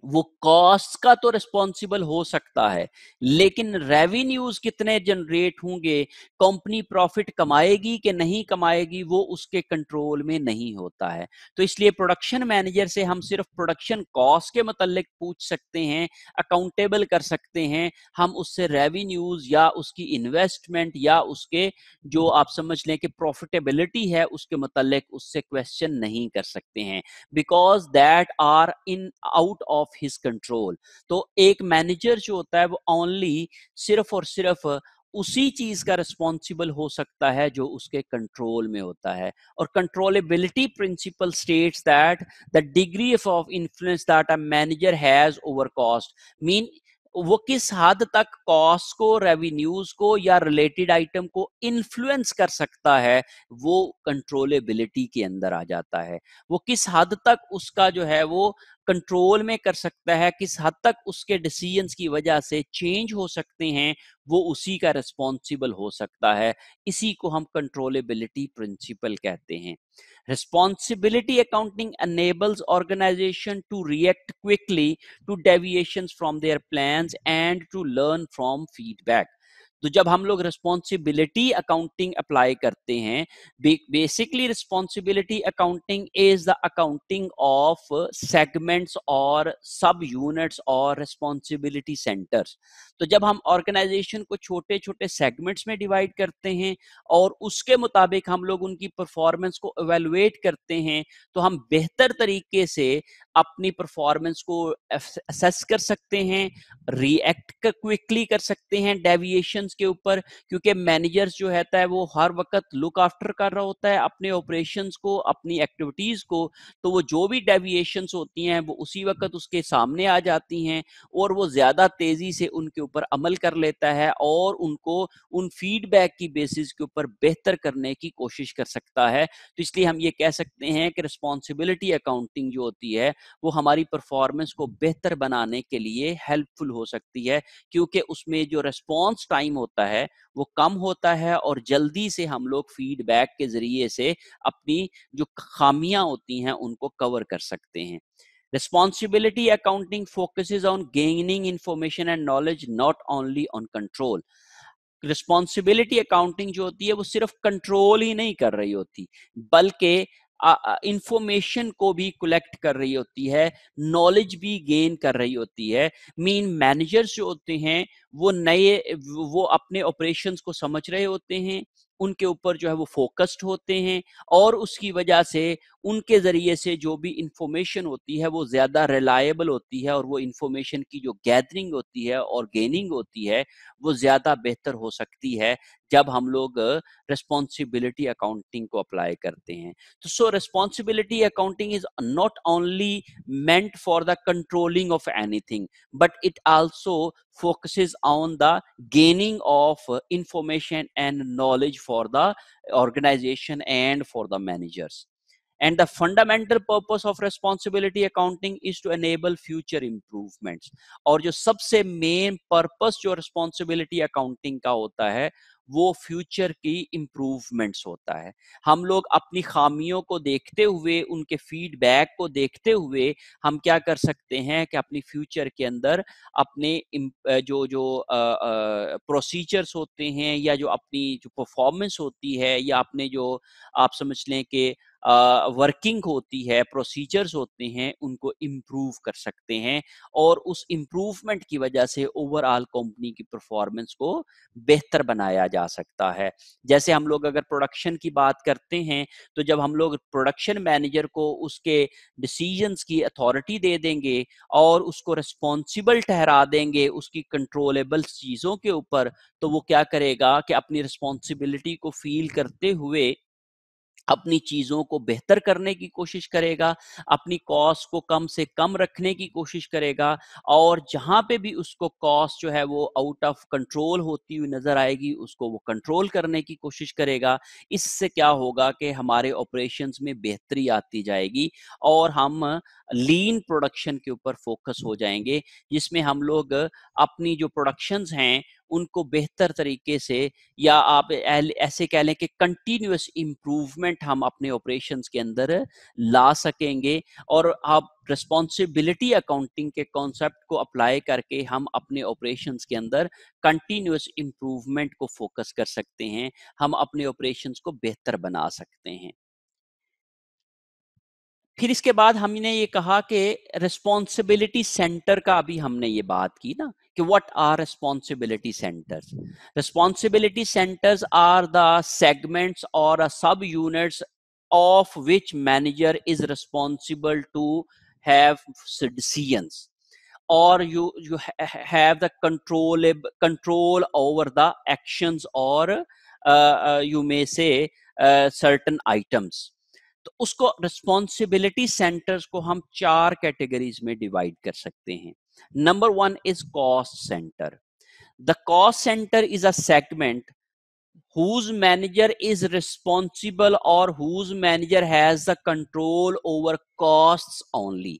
वो कॉस्ट का तो रिस्पॉन्सिबल हो सकता है, लेकिन रेवेन्यूज कितने जनरेट होंगे, कंपनी प्रॉफिट कमाएगी कि नहीं कमाएगी, वो उसके कंट्रोल में नहीं होता है। तो इसलिए प्रोडक्शन मैनेजर से हम सिर्फ प्रोडक्शन कॉस्ट के मतलब पूछ सकते हैं, अकाउंटेबल कर सकते हैं, हम उससे रेवेन्यूज या उसकी इन्वेस्टमेंट या उसके जो आप समझ लें कि प्रॉफिटेबिलिटी है उसके मतलब उससे क्वेश्चन नहीं कर सकते हैं, because that are in out of his control. तो एक मैनेजर जो होता है वो ओनली सिर्फ और सिर्फ उसी चीज का रिस्पॉन्सिबल हो सकता है जो उसके कंट्रोल में होता है। और controllability principal states that the degree of influence that a manager has over cost, mean वो किस हद तक कॉस्ट को, रेवेन्यूज को या रिलेटेड आइटम को इन्फ्लुएंस कर सकता है, वो कंट्रोलेबिलिटी के अंदर आ जाता है। वो किस हद तक उसका जो है वो कंट्रोल में कर सकता है, किस हद तक उसके डिसीजंस की वजह से चेंज हो सकते हैं, वो उसी का रिस्पॉन्सिबल हो सकता है। इसी को हम कंट्रोलेबिलिटी प्रिंसिपल कहते हैं। Responsibility accounting enables organization to react quickly to deviations from their plans and to learn from feedback. तो जब हम लोग रिस्पॉन्सिबिलिटी अकाउंटिंग अप्लाई करते हैं, basically responsibility accounting is the accounting of segments और सब यूनिट्स और रिस्पॉन्सिबिलिटी सेंटर्स। तो जब हम ऑर्गेनाइजेशन को छोटे छोटे सेगमेंट्स में डिवाइड करते हैं और उसके मुताबिक हम लोग उनकी परफॉर्मेंस को एवेलुएट करते हैं, तो हम बेहतर तरीके से अपनी परफॉर्मेंस को असेस कर सकते हैं, रिएक्ट क्विकली कर सकते हैं डेविएशंस के ऊपर, क्योंकि मैनेजर्स जो रहता है वो हर वक्त लुक आफ्टर कर रहा होता है अपने ऑपरेशंस को, अपनी एक्टिविटीज को। तो वो जो भी डेविएशंस होती हैं वो उसी वक्त उसके सामने आ जाती हैं और वो ज्यादा तेजी से उनके ऊपर अमल कर लेता है और उनको उन फीडबैक की बेसिस के ऊपर बेहतर करने की कोशिश कर सकता है। तो इसलिए हम ये कह सकते हैं कि रिस्पॉन्सिबिलिटी अकाउंटिंग जो होती है वो हमारी परफॉर्मेंस को बेहतर बनाने के लिए हेल्पफुल हो सकती है, क्योंकि उसमें जो रिस्पॉन्स टाइम होता है वो कम होता है और जल्दी से हम लोग फीडबैक के जरिए से अपनी जो खामियां होती हैं उनको कवर कर सकते हैं। Responsibility accounting focuses on gaining information and knowledge, not only on control. Responsibility accounting जो होती है वो सिर्फ कंट्रोल ही नहीं कर रही होती, बल्कि इंफॉर्मेशन को भी कलेक्ट कर रही होती है, नॉलेज भी गेन कर रही होती है। मीन मैनेजर्स जो होते हैं वो अपने ऑपरेशंस को समझ रहे होते हैं, उनके ऊपर जो है वो फोकस्ड होते हैं, और उसकी वजह से उनके ज़रिए से जो भी इंफॉर्मेशन होती है वो ज़्यादा रिलायबल होती है, और वो इंफॉर्मेशन की जो गैदरिंग होती है और गेनिंग होती है वो ज़्यादा बेहतर हो सकती है जब हम लोग रिस्पॉन्सिबिलिटी अकाउंटिंग को अप्लाई करते हैं। तो सो responsibility accounting is not only meant for the controlling of anything, but it also focuses on the gaining of information and knowledge for the organization and for the managers. And the fundamental purpose of responsibility accounting is to enable future improvements. और जो सबसे main purpose जो responsibility accounting का होता है वो future की improvements होता है। हम लोग अपनी खामियों को देखते हुए, उनके फीडबैक को देखते हुए हम क्या कर सकते हैं कि अपनी फ्यूचर के अंदर अपने जो जो प्रोसीजर्स होते हैं, या जो अपनी जो परफॉर्मेंस होती है, या अपने जो आप समझ लें कि वर्किंग होती है, प्रोसीजर्स होते हैं, उनको इम्प्रूव कर सकते हैं, और उस इम्प्रूवमेंट की वजह से ओवरऑल कंपनी की परफॉर्मेंस को बेहतर बनाया जा सकता है। जैसे हम लोग अगर प्रोडक्शन की बात करते हैं, तो जब हम लोग प्रोडक्शन मैनेजर को उसके डिसीजंस की अथॉरिटी दे देंगे और उसको रिस्पॉन्सिबल ठहरा देंगे उसकी कंट्रोलेबल चीज़ों के ऊपर, तो वो क्या करेगा कि अपनी रिस्पॉन्सिबिलिटी को फील करते हुए अपनी चीज़ों को बेहतर करने की कोशिश करेगा, अपनी कॉस्ट को कम से कम रखने की कोशिश करेगा, और जहाँ पे भी उसको कॉस्ट जो है वो आउट ऑफ कंट्रोल होती हुई नज़र आएगी, उसको वो कंट्रोल करने की कोशिश करेगा। इससे क्या होगा कि हमारे ऑपरेशंस में बेहतरी आती जाएगी, और हम लीन प्रोडक्शन के ऊपर फोकस हो जाएंगे, जिसमें हम लोग अपनी जो प्रोडक्शंस हैं उनको बेहतर तरीके से, या आप ऐसे कह लें कि कंटिन्यूअस इम्प्रूवमेंट हम अपने ऑपरेशंस के अंदर ला सकेंगे, और आप रिस्पॉन्सिबिलिटी अकाउंटिंग के कॉन्सेप्ट को अप्लाई करके हम अपने ऑपरेशंस के अंदर कंटिन्यूअस इम्प्रूवमेंट को फोकस कर सकते हैं, हम अपने ऑपरेशंस को बेहतर बना सकते हैं। फिर इसके बाद हमने ये कहा कि रिस्पॉन्सिबिलिटी सेंटर का अभी हमने ये बात की ना, कि what are responsibility centres. Responsibility centres are the segments और subunits of which manager is responsible to have decisions, or you have the control over the actions, or you may say certain items। तो उसको responsibility centres को हम 4 categories में divide कर सकते हैं। Number 1 is cost centre. The cost centre is a segment whose manager is responsible or whose manager has the control over costs only।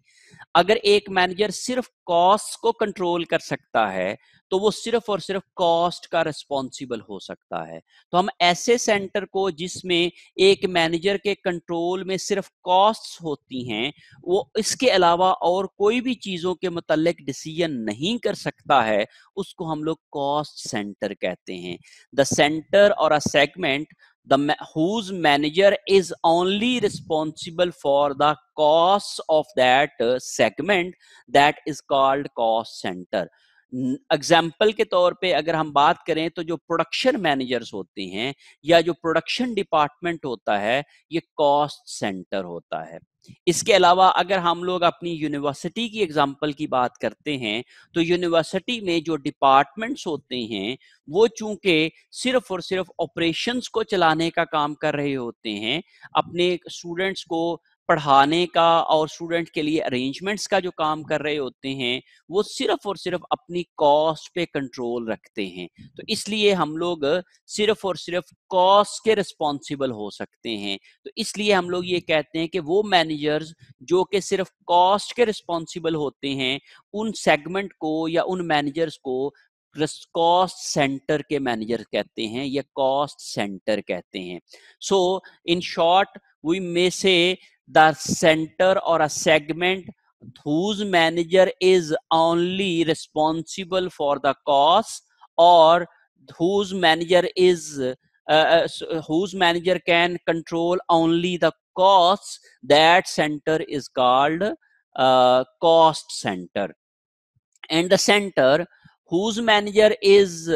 अगर एक मैनेजर सिर्फ कॉस्ट को कंट्रोल कर सकता है तो वो सिर्फ और सिर्फ कॉस्ट का रिस्पॉन्सिबल हो सकता है। तो हम ऐसे सेंटर को जिसमें एक मैनेजर के कंट्रोल में सिर्फ कॉस्ट्स होती हैं, वो इसके अलावा और कोई भी चीजों के मुतालिक डिसीजन नहीं कर सकता है, उसको हम लोग कॉस्ट सेंटर कहते हैं। द सेंटर और a segment whose manager is only responsible for the costs of that segment, that is called cost center। Example के तौर पे अगर हम बात करें तो जो प्रोडक्शन मैनेजर्स होते हैं या जो प्रोडक्शन डिपार्टमेंट होता है, ये कॉस्ट सेंटर होता है। इसके अलावा अगर हम लोग अपनी यूनिवर्सिटी की एग्जाम्पल की बात करते हैं, तो यूनिवर्सिटी में जो डिपार्टमेंट्स होते हैं वो चूंकि सिर्फ और सिर्फ ऑपरेशंस को चलाने का काम कर रहे होते हैं, अपने स्टूडेंट्स को पढ़ाने का और स्टूडेंट के लिए अरेंजमेंट्स का जो काम कर रहे होते हैं, वो सिर्फ और सिर्फ अपनी कॉस्ट पे कंट्रोल रखते हैं। तो इसलिए हम लोग सिर्फ और सिर्फ कॉस्ट के रिस्पॉन्सिबल हो सकते हैं। तो इसलिए हम लोग ये कहते हैं कि वो मैनेजर्स जो कि सिर्फ कॉस्ट के रिस्पॉन्सिबल होते हैं, उन सेगमेंट को या उन मैनेजर्स को कॉस्ट सेंटर के मैनेजर कहते हैं या कॉस्ट सेंटर कहते हैं। सो इन शॉर्ट वी मे से द सेंटर और a segment whose manager is only responsible for the cost, or whose manager is whose manager can control only the costs, that center is called cost center। And the center whose manager is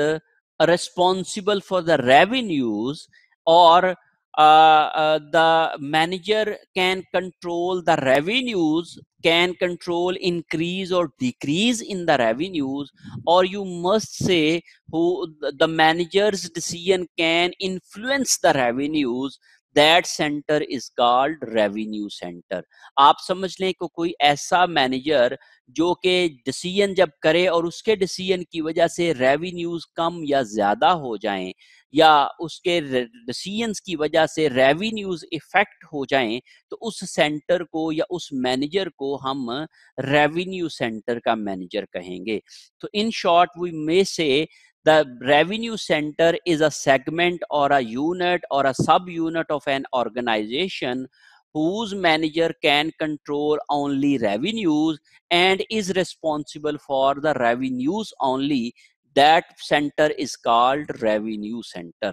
responsible for the revenues, or the manager can control the revenues, can control increase or decrease in the revenues, or you must say who the manager's decision can influence the revenues, that center is called revenue center. आप समझ लें कि कोई ऐसा manager जो कि decision जब करे और उसके डिसीजन की वजह से रेवेन्यूज कम या ज्यादा हो जाएं, या उसके डिसीजंस की वजह से रेवेन्यूज इफेक्ट हो जाएं, तो उस सेंटर को या उस मैनेजर को हम रेवेन्यू सेंटर का मैनेजर कहेंगे. तो इन शॉर्ट वी मे से the revenue center is a segment or a unit or a sub unit of an organization whose manager can control only revenues and is responsible for the revenues only. That center is called revenue center.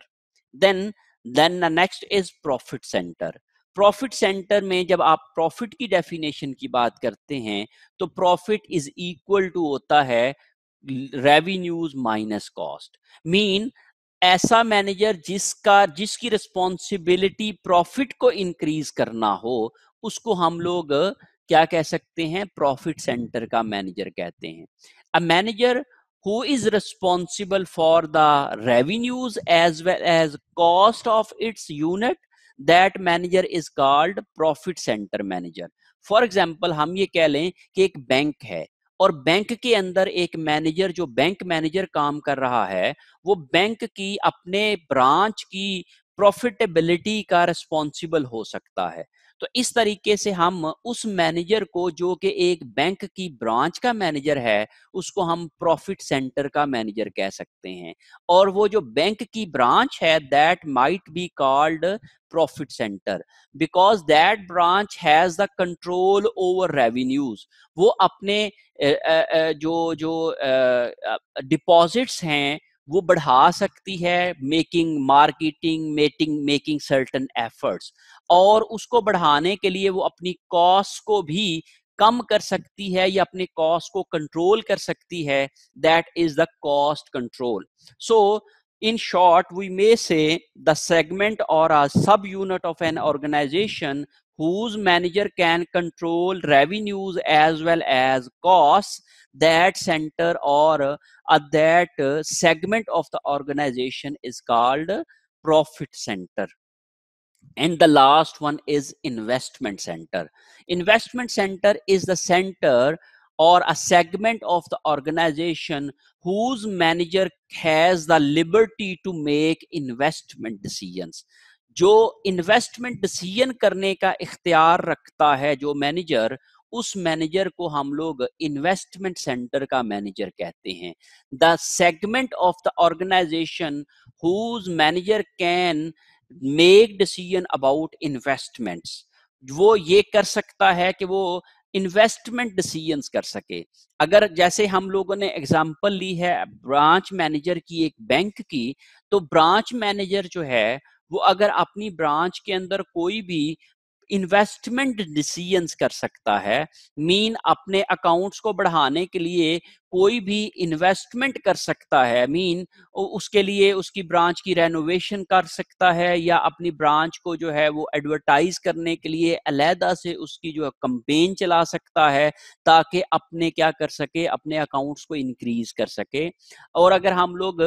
Then the next is profit center. Profit centre में जब आप profit की definition की बात करते हैं तो profit is equal to होता है रेवेन्यूज माइनस कॉस्ट. मीन ऐसा मैनेजर जिसकी रिस्पॉन्सिबिलिटी प्रॉफिट को इंक्रीज करना हो, उसको हम लोग क्या कह सकते हैं, प्रॉफिट सेंटर का मैनेजर कहते हैं. A manager who is responsible for the revenues as well as cost of its unit, that manager is called profit center manager. For example, हम ये कह लें कि एक बैंक है और बैंक के अंदर एक मैनेजर, जो बैंक मैनेजर काम कर रहा है, वो बैंक की अपने ब्रांच की प्रॉफिटेबिलिटी का रिस्पॉन्सिबल हो सकता है. तो इस तरीके से हम उस मैनेजर को, जो कि एक बैंक की ब्रांच का मैनेजर है, उसको हम प्रॉफिट सेंटर का मैनेजर कह सकते हैं. और वो जो बैंक की ब्रांच है, that might be called profit centre because that branch has the control over revenues. वो अपने जो जो डिपॉजिट्स हैं वो बढ़ा सकती है, making marketing, making certain efforts, और उसको बढ़ाने के लिए वो अपनी कॉस्ट को भी कम कर सकती है या अपने कॉस्ट को कंट्रोल कर सकती है. That is the cost control. So in short, we may say the segment or a sub unit of an organization whose manager can control revenues as well as costs, that center or that segment of the organization is called profit center. And the last one is investment center. Investment center is the center or a segment of the organization whose manager has the liberty to make investment decisions. जो investment decision करने का इख्तियार रखता है जो manager, उस manager को हम लोग इन्वेस्टमेंट सेंटर का मैनेजर कहते हैं. The segment of the organisation whose manager can make decision about investments. वो ये कर सकता है कि वो इन्वेस्टमेंट डिसीजंस कर सके. अगर जैसे हम लोगों ने एग्जांपल ली है ब्रांच मैनेजर की एक बैंक की, तो ब्रांच मैनेजर जो है वो अगर अपनी ब्रांच के अंदर कोई भी इन्वेस्टमेंट डिसीजंस कर सकता है, मीन अपने अकाउंट्स को बढ़ाने के लिए कोई भी इन्वेस्टमेंट कर सकता है, मीन उसके लिए उसकी ब्रांच की रेनोवेशन कर सकता है, या अपनी ब्रांच को जो है वो एडवर्टाइज करने के लिए अलहदा से उसकी जो कंपेन चला सकता है ताकि अपने क्या कर सके, अपने अकाउंट्स को इंक्रीज कर सके. और अगर हम लोग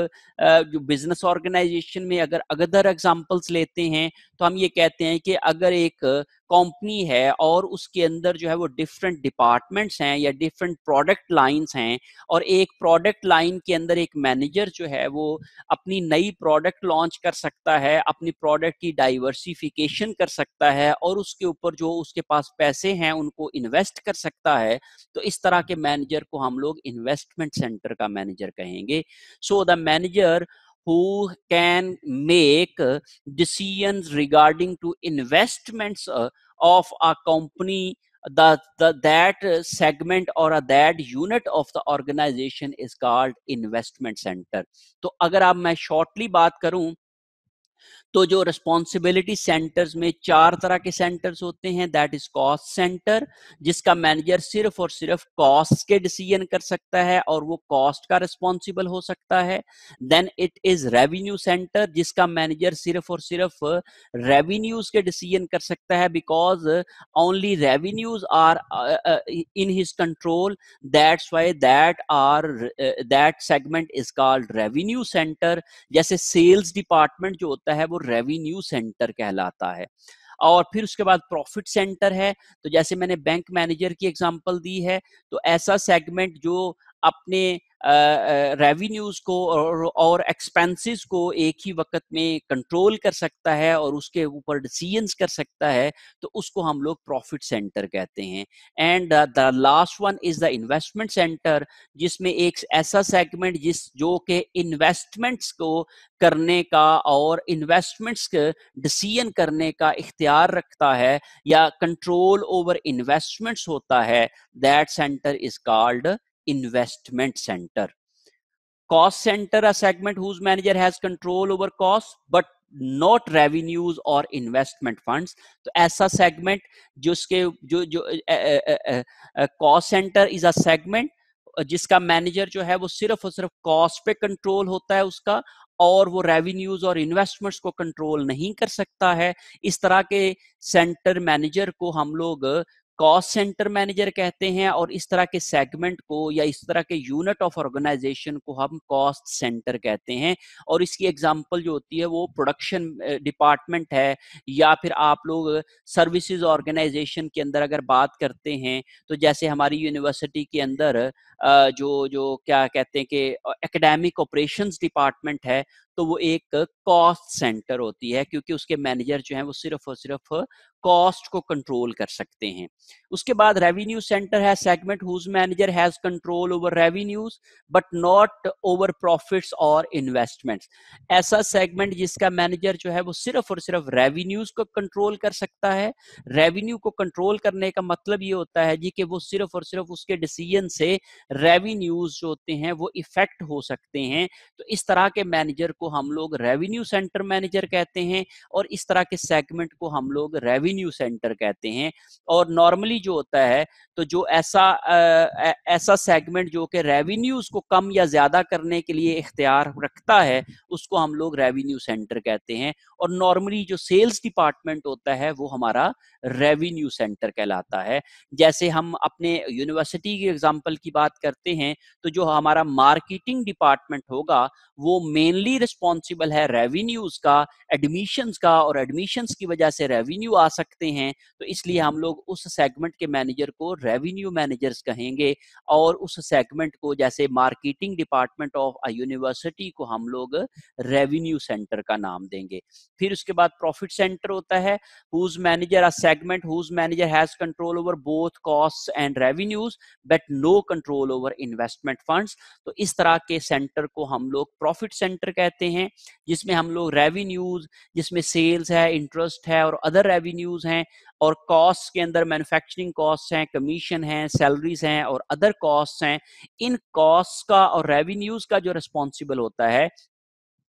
जो बिजनेस ऑर्गेनाइजेशन में अगर अदर एग्जांपल्स लेते हैं तो हम ये कहते हैं कि अगर एक कंपनी है और उसके अंदर जो है वो डिफरेंट डिपार्टमेंट्स हैं या डिफरेंट प्रोडक्ट लाइंस हैं, और एक प्रोडक्ट लाइन के अंदर एक मैनेजर जो है वो अपनी नई प्रोडक्ट लॉन्च कर सकता है, अपनी प्रोडक्ट की डाइवर्सिफिकेशन कर सकता है, और उसके ऊपर जो उसके पास पैसे हैं उनको इन्वेस्ट कर सकता है, तो इस तरह के मैनेजर को हम लोग इन्वेस्टमेंट सेंटर का मैनेजर कहेंगे. So the manager who can make decisions regarding to investments of a company, that segment or that unit of the organization is called investment center. तो अगर आप मैं shortly बात करूं तो जो रिस्पॉन्सिबिलिटी सेंटर्स में 4 तरह के सेंटर्स होते हैं, दैट इज कॉस्ट सेंटर, जिसका मैनेजर सिर्फ और सिर्फ कॉस्ट के डिसीजन कर सकता है और वो कॉस्ट का रिस्पॉन्सिबल हो सकता है। Then it is revenue centre, जिसका मैनेजर सिर्फ और सिर्फ रेवेन्यूज के डिसीजन कर सकता है, because only revenues are in his control, that's why that segment is called revenue centre. जैसे सेल्स डिपार्टमेंट जो होता है वो रेवेन्यू सेंटर कहलाता है। और फिर उसके बाद प्रॉफिट सेंटर है, तो जैसे मैंने बैंक मैनेजर की एग्जांपल दी है, तो ऐसा सेगमेंट जो अपने रेवेन्यूज को और एक्सपेंसेस को एक ही वक्त में कंट्रोल कर सकता है और उसके ऊपर डिसीजंस कर सकता है, तो उसको हम लोग प्रॉफिट सेंटर कहते हैं। And the last one is the investment centre, जिसमें एक ऐसा सेगमेंट जो कि इन्वेस्टमेंट्स को करने का और इन्वेस्टमेंट्स डिसीजन करने का इख्तियार रखता है या कंट्रोल ओवर इन्वेस्टमेंट्स होता है, that centre is called investment center. Cost center, a segment whose manager has control over costs but not revenues or investment funds. तो ऐसा segment जिसके जो जो cost center is a segment जिसका manager जो है वो सिर्फ और सिर्फ कॉस्ट पे कंट्रोल होता है उसका, और वो रेवेन्यूज और इन्वेस्टमेंट्स को कंट्रोल नहीं कर सकता है। इस तरह के सेंटर मैनेजर को हम लोग कॉस्ट सेंटर मैनेजर कहते हैं, और इस तरह के सेगमेंट को या इस तरह के यूनिट ऑफ ऑर्गेनाइजेशन को हम कॉस्ट सेंटर कहते हैं। और इसकी एग्जांपल जो होती है वो प्रोडक्शन डिपार्टमेंट है, या फिर आप लोग सर्विसेज ऑर्गेनाइजेशन के अंदर अगर बात करते हैं, तो जैसे हमारी यूनिवर्सिटी के अंदर जो जो क्या कहते हैं कि एकेडमिक ऑपरेशंस डिपार्टमेंट है, तो वो एक कॉस्ट सेंटर होती है, क्योंकि उसके मैनेजर जो हैं वो सिर्फ और सिर्फ कॉस्ट को कंट्रोल कर सकते हैं। उसके बाद रेवेन्यू सेंटर है segment whose manager has control over revenues but not over profits और इन्वेस्टमेंट्स। ऐसा सेगमेंट जिसका मैनेजर जो है वो सिर्फ और सिर्फ रेवेन्यूज को कंट्रोल कर सकता है। रेवेन्यू को कंट्रोल करने का मतलब ये होता है जी कि वो सिर्फ और सिर्फ उसके डिसीजन से रेवेन्यूज जो होते हैं वो इफेक्ट हो सकते हैं। तो इस तरह के मैनेजर को हम लोग रेवेन्यू सेंटर मैनेजर कहते हैं, और इस तरह के सेगमेंट को हम लोग रेवेन्यू सेंटर कहते हैं। और नॉर्मली जो होता है, तो जो ऐसा सेगमेंट जो कि रेवेन्यूज को कम या ज्यादा करने के लिए इख्तियार रखता है, उसको हम लोग रेवेन्यू सेंटर कहते हैं। और नॉर्मली जो सेल्स डिपार्टमेंट होता है वो हमारा रेवेन्यू सेंटर कहलाता है। जैसे हम अपने यूनिवर्सिटी की एग्जांपल की बात करते हैं, तो जो हमारा मार्केटिंग डिपार्टमेंट होगा वो मेनली रिस्पॉन्सिबल है रेवेन्यूज का, एडमिशंस का, और एडमिशंस की वजह से रेवेन्यू आ सकते हैं, तो इसलिए हम लोग उस सेगमेंट के मैनेजर को रेवेन्यू मैनेजर्स कहेंगे। और उस सेगमेंट को, जैसे marketing department of a university को, हम लोग रेवेन्यू सेंटर का नाम देंगे। फिर उसके बाद प्रॉफिट सेंटर होता है whose manager a segment whose manager has control over both costs and revenues but no control over investment funds। तो इस तरह के सेंटर को हम लोग प्रॉफिट सेंटर कहते हैं, जिसमें हम लोग रेवेन्यूज, जिसमें सेल्स है, इंटरेस्ट है और अदर रेवेन्यूज हैं, और कॉस्ट के अंदर मैन्युफैक्चरिंग कॉस्ट हैं, कमीशन हैं, सैलरीज हैं और अदर कॉस्ट हैं। इन कॉस्ट का और रेवेन्यूज का जो रिस्पॉन्सिबल होता है,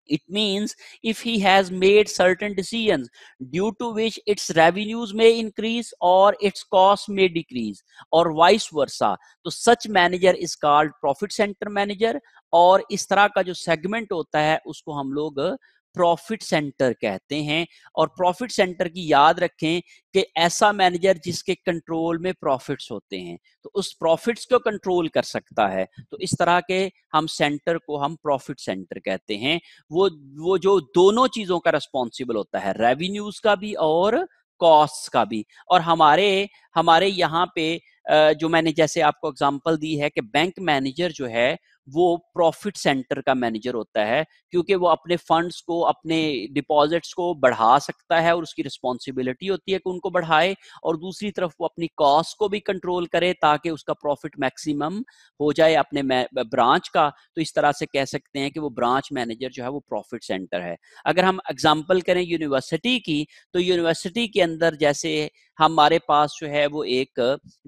it means if he has made certain decisions due to which its revenues may increase or its costs may decrease or vice versa, तो such manager is called profit center manager। और इस तरह का जो segment होता है उसको हम लोग प्रॉफिट सेंटर कहते हैं। और प्रॉफिट सेंटर की याद रखें कि ऐसा मैनेजर जिसके कंट्रोल में प्रॉफिट्स होते हैं, तो उस प्रॉफिट्स को कंट्रोल कर सकता है। तो इस तरह के हम सेंटर को हम प्रॉफिट सेंटर कहते हैं। वो जो दोनों चीजों का रिस्पॉन्सिबल होता है, रेवेन्यूज का भी और कॉस्ट का भी। और हमारे हमारे यहाँ पे जो मैंने जैसे आपको एग्जांपल दी है कि बैंक मैनेजर जो है वो प्रॉफिट सेंटर का मैनेजर होता है, क्योंकि वो अपने फंड्स को, अपने डिपॉजिट्स को बढ़ा सकता है और उसकी रिस्पॉन्सिबिलिटी होती है कि उनको बढ़ाए, और दूसरी तरफ वो अपनी कॉस्ट को भी कंट्रोल करे ताकि उसका प्रॉफिट मैक्सिमम हो जाए अपने ब्रांच का। तो इस तरह से कह सकते हैं कि वो ब्रांच मैनेजर जो है वो प्रॉफिट सेंटर है। अगर हम एग्जांपल करें यूनिवर्सिटी की, तो यूनिवर्सिटी के अंदर जैसे हमारे पास जो है वो एक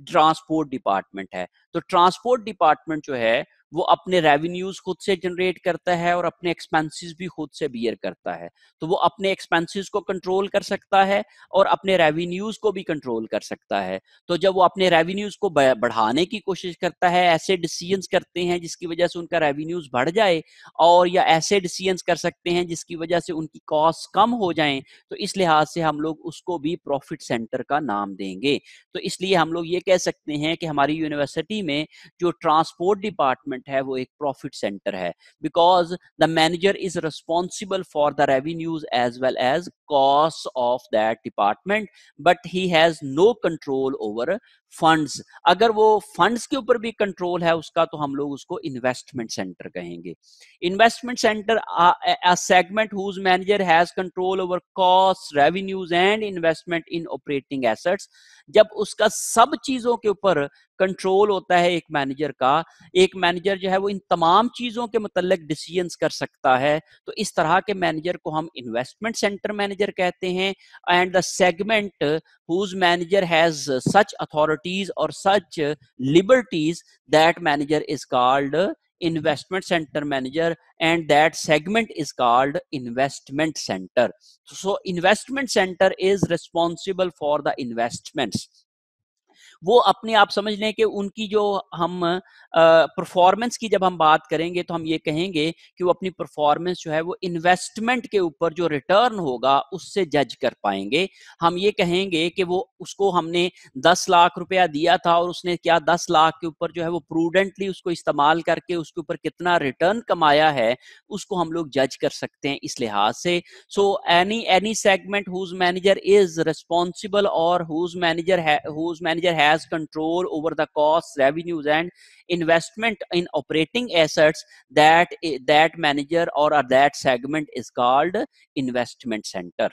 ट्रांसपोर्ट डिपार्टमेंट है। तो ट्रांसपोर्ट डिपार्टमेंट जो है वो अपने रेवेन्यूज खुद से जनरेट करता है और अपने एक्सपेंसेस भी खुद से बियर करता है। तो वो अपने एक्सपेंसेस को कंट्रोल कर सकता है और अपने रेवेन्यूज को भी कंट्रोल कर सकता है। तो जब वो अपने रेवेन्यूज को बढ़ाने की कोशिश करता है, ऐसे डिसीजंस करते हैं जिसकी वजह से उनका रेवेन्यूज बढ़ जाए, और या ऐसे डिसीजंस कर सकते हैं जिसकी वजह से उनकी कॉस्ट कम हो जाएं, तो इस लिहाज से हम लोग उसको भी प्रॉफिट सेंटर का नाम देंगे। तो इसलिए हम लोग ये कह सकते हैं कि हमारी यूनिवर्सिटी में जो ट्रांसपोर्ट डिपार्टमेंट है वो एक प्रॉफिट सेंटर है, because the manager is responsible for the revenues as well as cost of that department, but he has no control over funds. अगर वो फंड्स के ऊपर भी कंट्रोल है उसका, तो हम लोग उसको इन्वेस्टमेंट सेंटर कहेंगे। Investment centre a segment whose manager has control over costs, revenues and investment in operating assets। जब उसका सब चीजों के ऊपर कंट्रोल होता है एक मैनेजर का, एक मैनेजर जो है वो इन तमाम चीजों के मतलब डिसीजंस कर सकता है, तो इस तरह के मैनेजर को हम इन्वेस्टमेंट सेंटर मैनेजर कहते हैं। And the segment whose manager has such authorities or such liberties, that manager is called investment center manager, and that segment is called investment center। So investment center is responsible for the investments। वो अपने आप समझ लें कि उनकी जो हम performance की जब हम बात करेंगे तो हम ये कहेंगे कि वो अपनी परफॉर्मेंस जो है वो इन्वेस्टमेंट के ऊपर जो रिटर्न होगा उससे जज कर पाएंगे। हम ये कहेंगे कि वो उसको हमने 10 लाख रुपया दिया था और उसने क्या 10 लाख के ऊपर जो है वो प्रूडेंटली उसको इस्तेमाल करके उसके ऊपर कितना रिटर्न कमाया है, उसको हम लोग जज कर सकते हैं इस लिहाज से। सो any segment whose manager is responsible or whose manager has control over the costs, revenues and investment in operating assets, that manager or that segment is called investment center।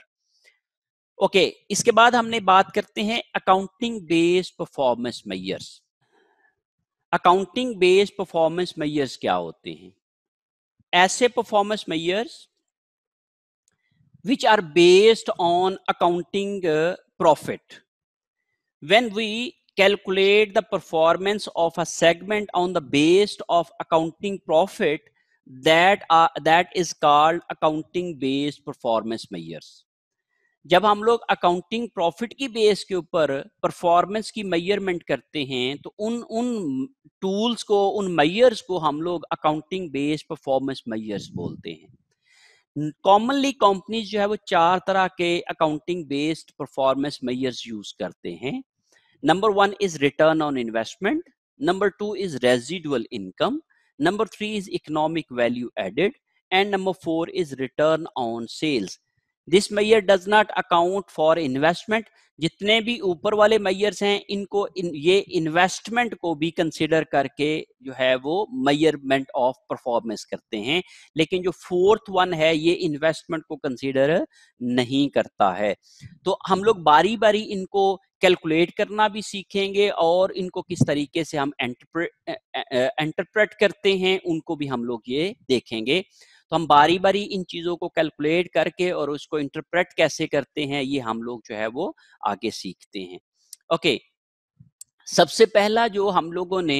Okay, इसके बाद हमने बात करते हैं accounting based performance measures. Accounting based performance measures क्या होते हैं? ऐसे performance measures which are based on accounting profit। When we calculate the performance of a segment on the based of accounting profit, that is called accounting based performance measures। जब हम लोग accounting profit की base के ऊपर performance की measurement करते हैं, तो उन टूल्स को, उन मेजर्स को हम लोग अकाउंटिंग बेस्ड परफॉर्मेंस मेजर्स बोलते हैं। कॉमनली कंपनीज जो है वो 4 तरह के accounting based performance measures use करते हैं। Number 1 is return on investment, number 2 is residual income, number 3 is economic value added, and number 4 is return on sales. This measure does not account for investment. जितने भी ऊपर वाले measures हैं इनको ये investment को भी कंसिडर करके जो है वो मेजरमेंट ऑफ परफॉर्मेंस करते हैं, लेकिन जो फोर्थ वन है ये इन्वेस्टमेंट को कंसिडर नहीं करता है। तो हम लोग बारी बारी इनको कैलकुलेट करना भी सीखेंगे और इनको किस तरीके से हम इंटरप्रेट करते हैं उनको भी हम लोग ये देखेंगे। तो हम बारी बारी इन चीजों को कैलकुलेट करके और उसको इंटरप्रेट कैसे करते हैं ये हम लोग जो है वो आगे सीखते हैं। ओके, सबसे पहला जो हम लोगों ने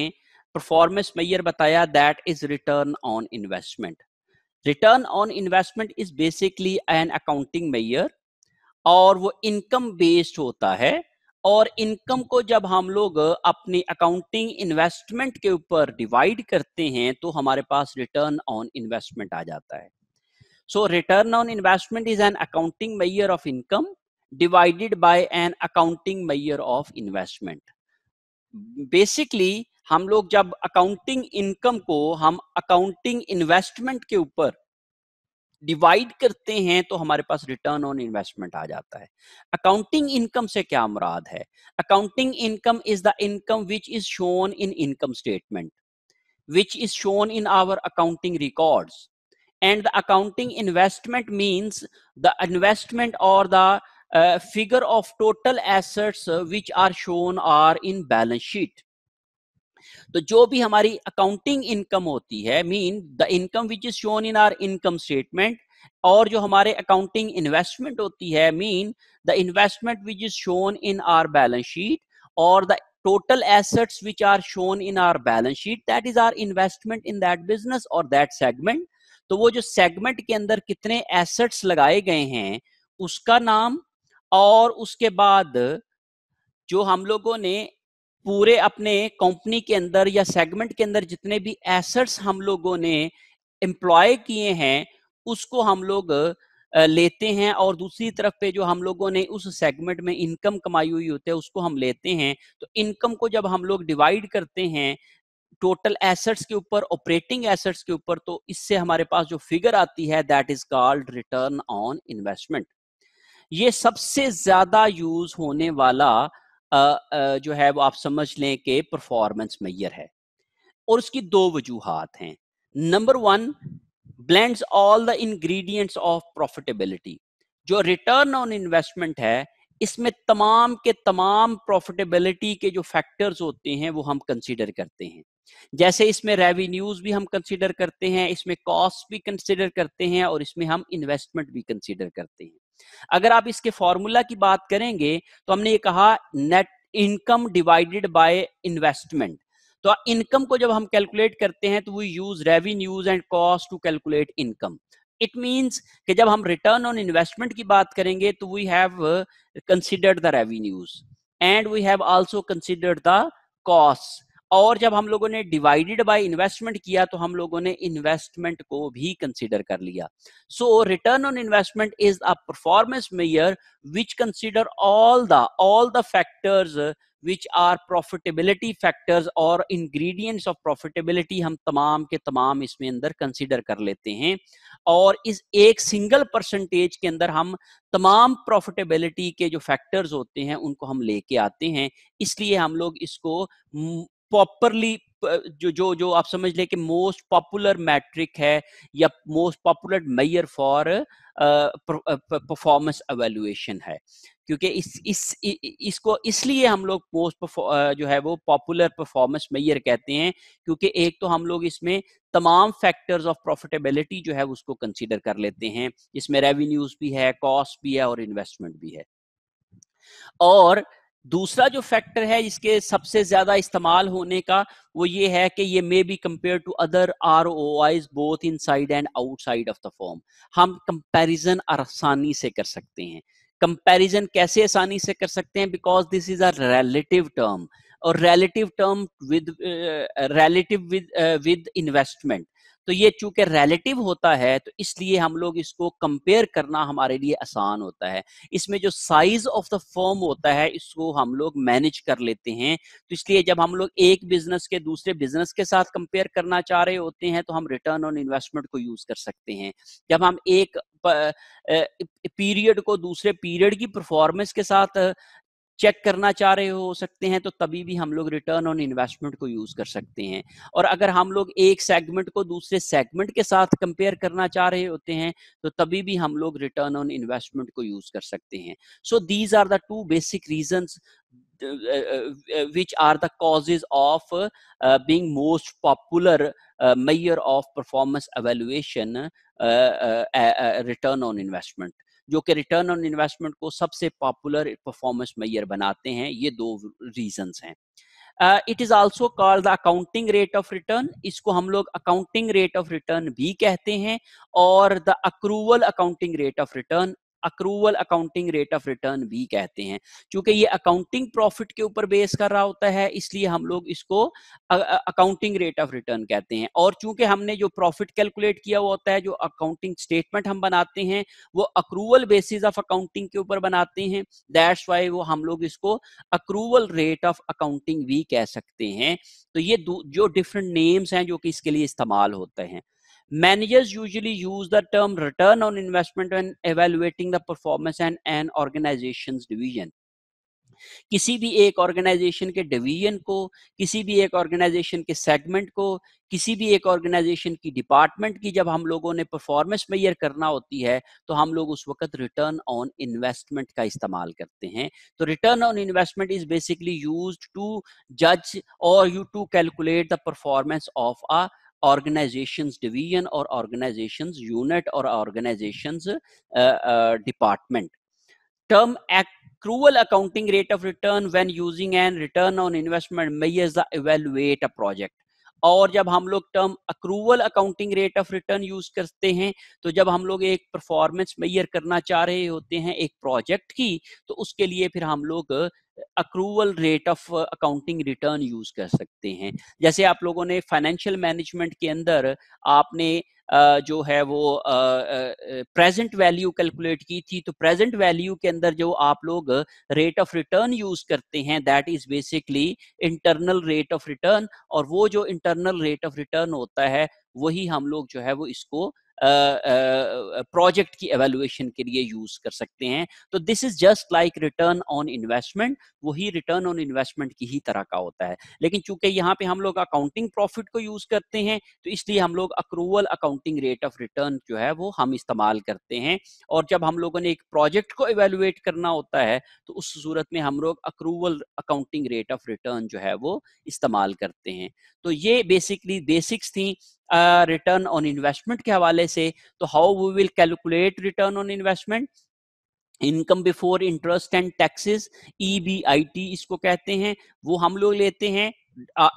परफॉर्मेंस मेजर बताया that is return on investment. Return on investment is basically an accounting measure और वो इनकम बेस्ड होता है, और इनकम को जब हम लोग अपनी अकाउंटिंग इन्वेस्टमेंट के ऊपर डिवाइड करते हैं तो हमारे पास रिटर्न ऑन इन्वेस्टमेंट आ जाता है। So return on investment is an accounting measure of income divided by an accounting measure of investment. Basically हम लोग जब अकाउंटिंग इनकम को हम अकाउंटिंग इन्वेस्टमेंट के ऊपर डिवाइड करते हैं तो हमारे पास रिटर्न ऑन इन्वेस्टमेंट आ जाता है। अकाउंटिंग इनकम से क्या मुराद है? Accounting income is the income which is shown in income statement, which is shown in our accounting records, and the accounting investment means the investment or the figure of total assets which are shown are in balance sheet। तो जो भी हमारी accounting income होती है, mean the income which is shown in our income statement, और जो हमारे accounting investment होती है, mean the investment which is shown in our balance sheet, और the total assets which are shown in our balance sheet, that is our investment in that business or that segment. तो वो जो segment के अंदर कितने assets लगाए गए हैं उसका नाम, और उसके बाद जो हम लोगों ने पूरे अपने कंपनी के अंदर या सेगमेंट के अंदर जितने भी एसेट्स हम लोगों ने एम्प्लॉय किए हैं उसको हम लोग लेते हैं, और दूसरी तरफ पे जो हम लोगों ने उस सेगमेंट में इनकम कमाई हुई होती है उसको हम लेते हैं। तो इनकम को जब हम लोग डिवाइड करते हैं टोटल एसेट्स के ऊपर, ऑपरेटिंग एसेट्स के ऊपर, तो इससे हमारे पास जो फिगर आती है that is called return on investment. ये सबसे ज्यादा यूज होने वाला जो है वो आप समझ लें कि परफॉर्मेंस मेजर है, और उसकी दो वजूहात हैं। Number one, blends all the ingredients of profitability. जो रिटर्न ऑन इन्वेस्टमेंट है इसमें तमाम के तमाम प्रॉफिटेबिलिटी के जो फैक्टर्स होते हैं वो हम कंसीडर करते हैं। जैसे इसमें रेवेन्यूज भी हम कंसीडर करते हैं, इसमें कॉस्ट भी कंसीडर करते हैं, और इसमें हम इन्वेस्टमेंट भी कंसीडर करते हैं। अगर आप इसके फॉर्मूला की बात करेंगे तो हमने ये कहा net income divided by investment. तो इनकम को जब हम कैलकुलेट करते हैं तो we use revenues and cost to calculate income. It means कि जब हम रिटर्न ऑन इन्वेस्टमेंट की बात करेंगे तो we have considered the revenues and we have also considered the cost, और जब हम लोगों ने डिवाइडेड बाय इन्वेस्टमेंट किया तो हम लोगों ने इन्वेस्टमेंट को भी कंसीडर कर लिया। So return on investment is a performance measure which consider all the factors which are profitability factors और ingredients of profitability हम तमाम के तमाम इसमें अंदर कंसीडर कर लेते हैं, और इस एक सिंगल परसेंटेज के अंदर हम तमाम प्रॉफिटेबिलिटी के जो फैक्टर्स होते हैं उनको हम लेके आते हैं। इसलिए हम लोग इसको प्रॉपरली जो जो जो आप समझ लें कि मोस्ट पॉपुलर मैट्रिक है या most popular measure for performance evaluation है, क्योंकि इसको इसलिए हम लोग मोस्ट जो है वो पॉपुलर परफॉर्मेंस मेजर कहते हैं, क्योंकि एक तो हम लोग इसमें तमाम फैक्टर्स ऑफ प्रॉफिटेबिलिटी जो है उसको कंसीडर कर लेते हैं, जिसमें रेवेन्यूज भी है, कॉस्ट भी है और इन्वेस्टमेंट भी है। और दूसरा जो फैक्टर है इसके सबसे ज्यादा इस्तेमाल होने का वो ये है कि ये may be compare to other ROIs both inside and outside of the firm. हम कंपैरिजन आसानी से कर सकते हैं। कंपैरिजन कैसे आसानी से कर सकते हैं? Because this is a relative term, और रिलेटिव टर्म विद इन्वेस्टमेंट। तो ये चूंकि रिलेटिव होता है तो इसलिए हम लोग इसको कंपेयर करना हमारे लिए आसान होता है। इसमें जो साइज ऑफ द फर्म होता है इसको हम लोग मैनेज कर लेते हैं। तो इसलिए जब हम लोग एक बिजनेस के दूसरे बिजनेस के साथ कंपेयर करना चाह रहे होते हैं तो हम रिटर्न ऑन इन्वेस्टमेंट को यूज कर सकते हैं। जब हम एक पीरियड को दूसरे पीरियड की परफॉर्मेंस के साथ चेक करना चाह रहे हो सकते हैं तो तभी भी हम लोग रिटर्न ऑन इन्वेस्टमेंट को यूज कर सकते हैं। और अगर हम लोग एक सेगमेंट को दूसरे सेगमेंट के साथ कंपेयर करना चाह रहे होते हैं तो तभी भी हम लोग रिटर्न ऑन इन्वेस्टमेंट को यूज कर सकते हैं। So these are the two basic reasons which are the causes of being most popular measure of performance evaluation, return on investment, जो कि रिटर्न ऑन इन्वेस्टमेंट को सबसे पॉपुलर परफॉर्मेंस मेजर बनाते हैं। ये दो रीजंस हैं। It is also called the accounting rate of return. इसको हम लोग अकाउंटिंग रेट ऑफ रिटर्न भी कहते हैं, और the accrual accounting rate of return, accrual accounting rate of return भी कहते हैं। क्योंकि ये अकाउंटिंग प्रॉफिट के ऊपर बेस कर रहा होता है इसलिए हम लोग इसको अकाउंटिंग रेट ऑफ रिटर्न कहते हैं। और चूंकि हमने जो प्रॉफिट कैलकुलेट किया हुआ होता है, जो अकाउंटिंग स्टेटमेंट हम बनाते हैं वो अक्रूवल बेसिस ऑफ अकाउंटिंग के ऊपर बनाते हैं, दैट्स वाई वो हम लोग इसको अक्रूवल रेट ऑफ अकाउंटिंग भी कह सकते हैं। तो ये जो डिफरेंट नेम्स हैं जो कि इसके लिए इस्तेमाल होते हैं। Managers usually use the term return on investment when evaluating the performance and an organization's division. किसी भी एक ऑर्गेनाइजेशन के डिवीजन को, किसी भी एक ऑर्गेनाइजेशन के सेगमेंट को, किसी भी एक ऑर्गेनाइजेशन की डिपार्टमेंट की जब हम लोगों ने परफॉर्मेंस मेजर करना होती है तो हम लोग उस वक्त रिटर्न ऑन इन्वेस्टमेंट का इस्तेमाल करते हैं। तो return on investment is basically used to जज और you to calculate the performance of a organizations division or organizations unit or organizations department. term accrual accounting rate of return when using an return on investment measures the evaluate a project. और जब हम लोग term accrual accounting rate of return use करते हैं, तो जब हम लोग एक परफॉर्मेंस मेजर करना चाह रहे होते हैं एक प्रोजेक्ट की, तो उसके लिए फिर हम लोग accrual rate of accounting return use कर सकते हैं। जैसे आप लोगों ने फाइनेंशियल मैनेजमेंट के अंदर आपने जो है वो प्रेजेंट वैल्यू कैलकुलेट की थी, तो प्रेजेंट वैल्यू के अंदर जो आप लोग रेट ऑफ रिटर्न यूज करते हैं that is basically internal rate of return, और वो जो इंटरनल रेट ऑफ रिटर्न होता है वही हम लोग जो है वो इसको प्रोजेक्ट की एवेल्युएशन के लिए यूज कर सकते हैं। तो this is just like return on investment, वही रिटर्न ऑन इन्वेस्टमेंट की ही तरह का होता है। लेकिन चूंकि यहाँ पे हम लोग अकाउंटिंग प्रॉफिट को यूज करते हैं, तो इसलिए हम लोग accrual accounting rate of return जो है वो हम इस्तेमाल करते हैं। और जब हम लोगों ने एक प्रोजेक्ट को एवेल्युएट करना होता है, तो उस सूरत में हम लोग accrual accounting rate of return जो है वो इस्तेमाल करते हैं। तो ये बेसिकली बेसिक्स थी रिटर्न ऑन इन्वेस्टमेंट के हवाले से। तो how we will calculate return on investment, income before interest and taxes, EBIT इसको कहते हैं, वो हम लोग लेते हैं